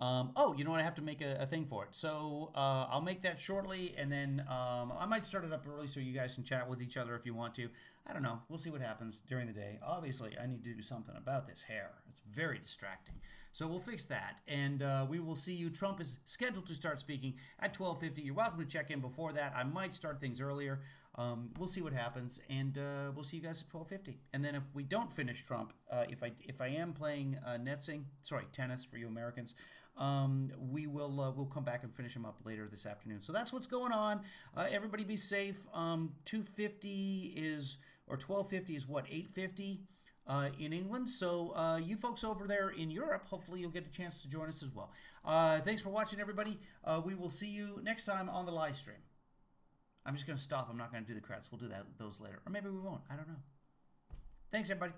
Oh, you know what? I have to make a thing for it. So I'll make that shortly, and then I might start it up early so you guys can chat with each other if you want to. I don't know. We'll see what happens during the day. Obviously, I need to do something about this hair. It's very distracting. So we'll fix that, and we will see you. Trump is scheduled to start speaking at 12:50. You're welcome to check in before that. I might start things earlier. We'll see what happens, and we'll see you guys at 12:50. And then if we don't finish Trump, if I am playing tennis for you Americans, we'll come back and finish him up later this afternoon. So that's what's going on. Everybody be safe. 2:50 is, or 12:50 is what, 8:50 in England. So you folks over there in Europe, hopefully you'll get a chance to join us as well. Thanks for watching, everybody. We will see you next time on the live stream. I'm just going to stop. I'm not going to do the credits. We'll do those later. Or maybe we won't. I don't know. Thanks, everybody.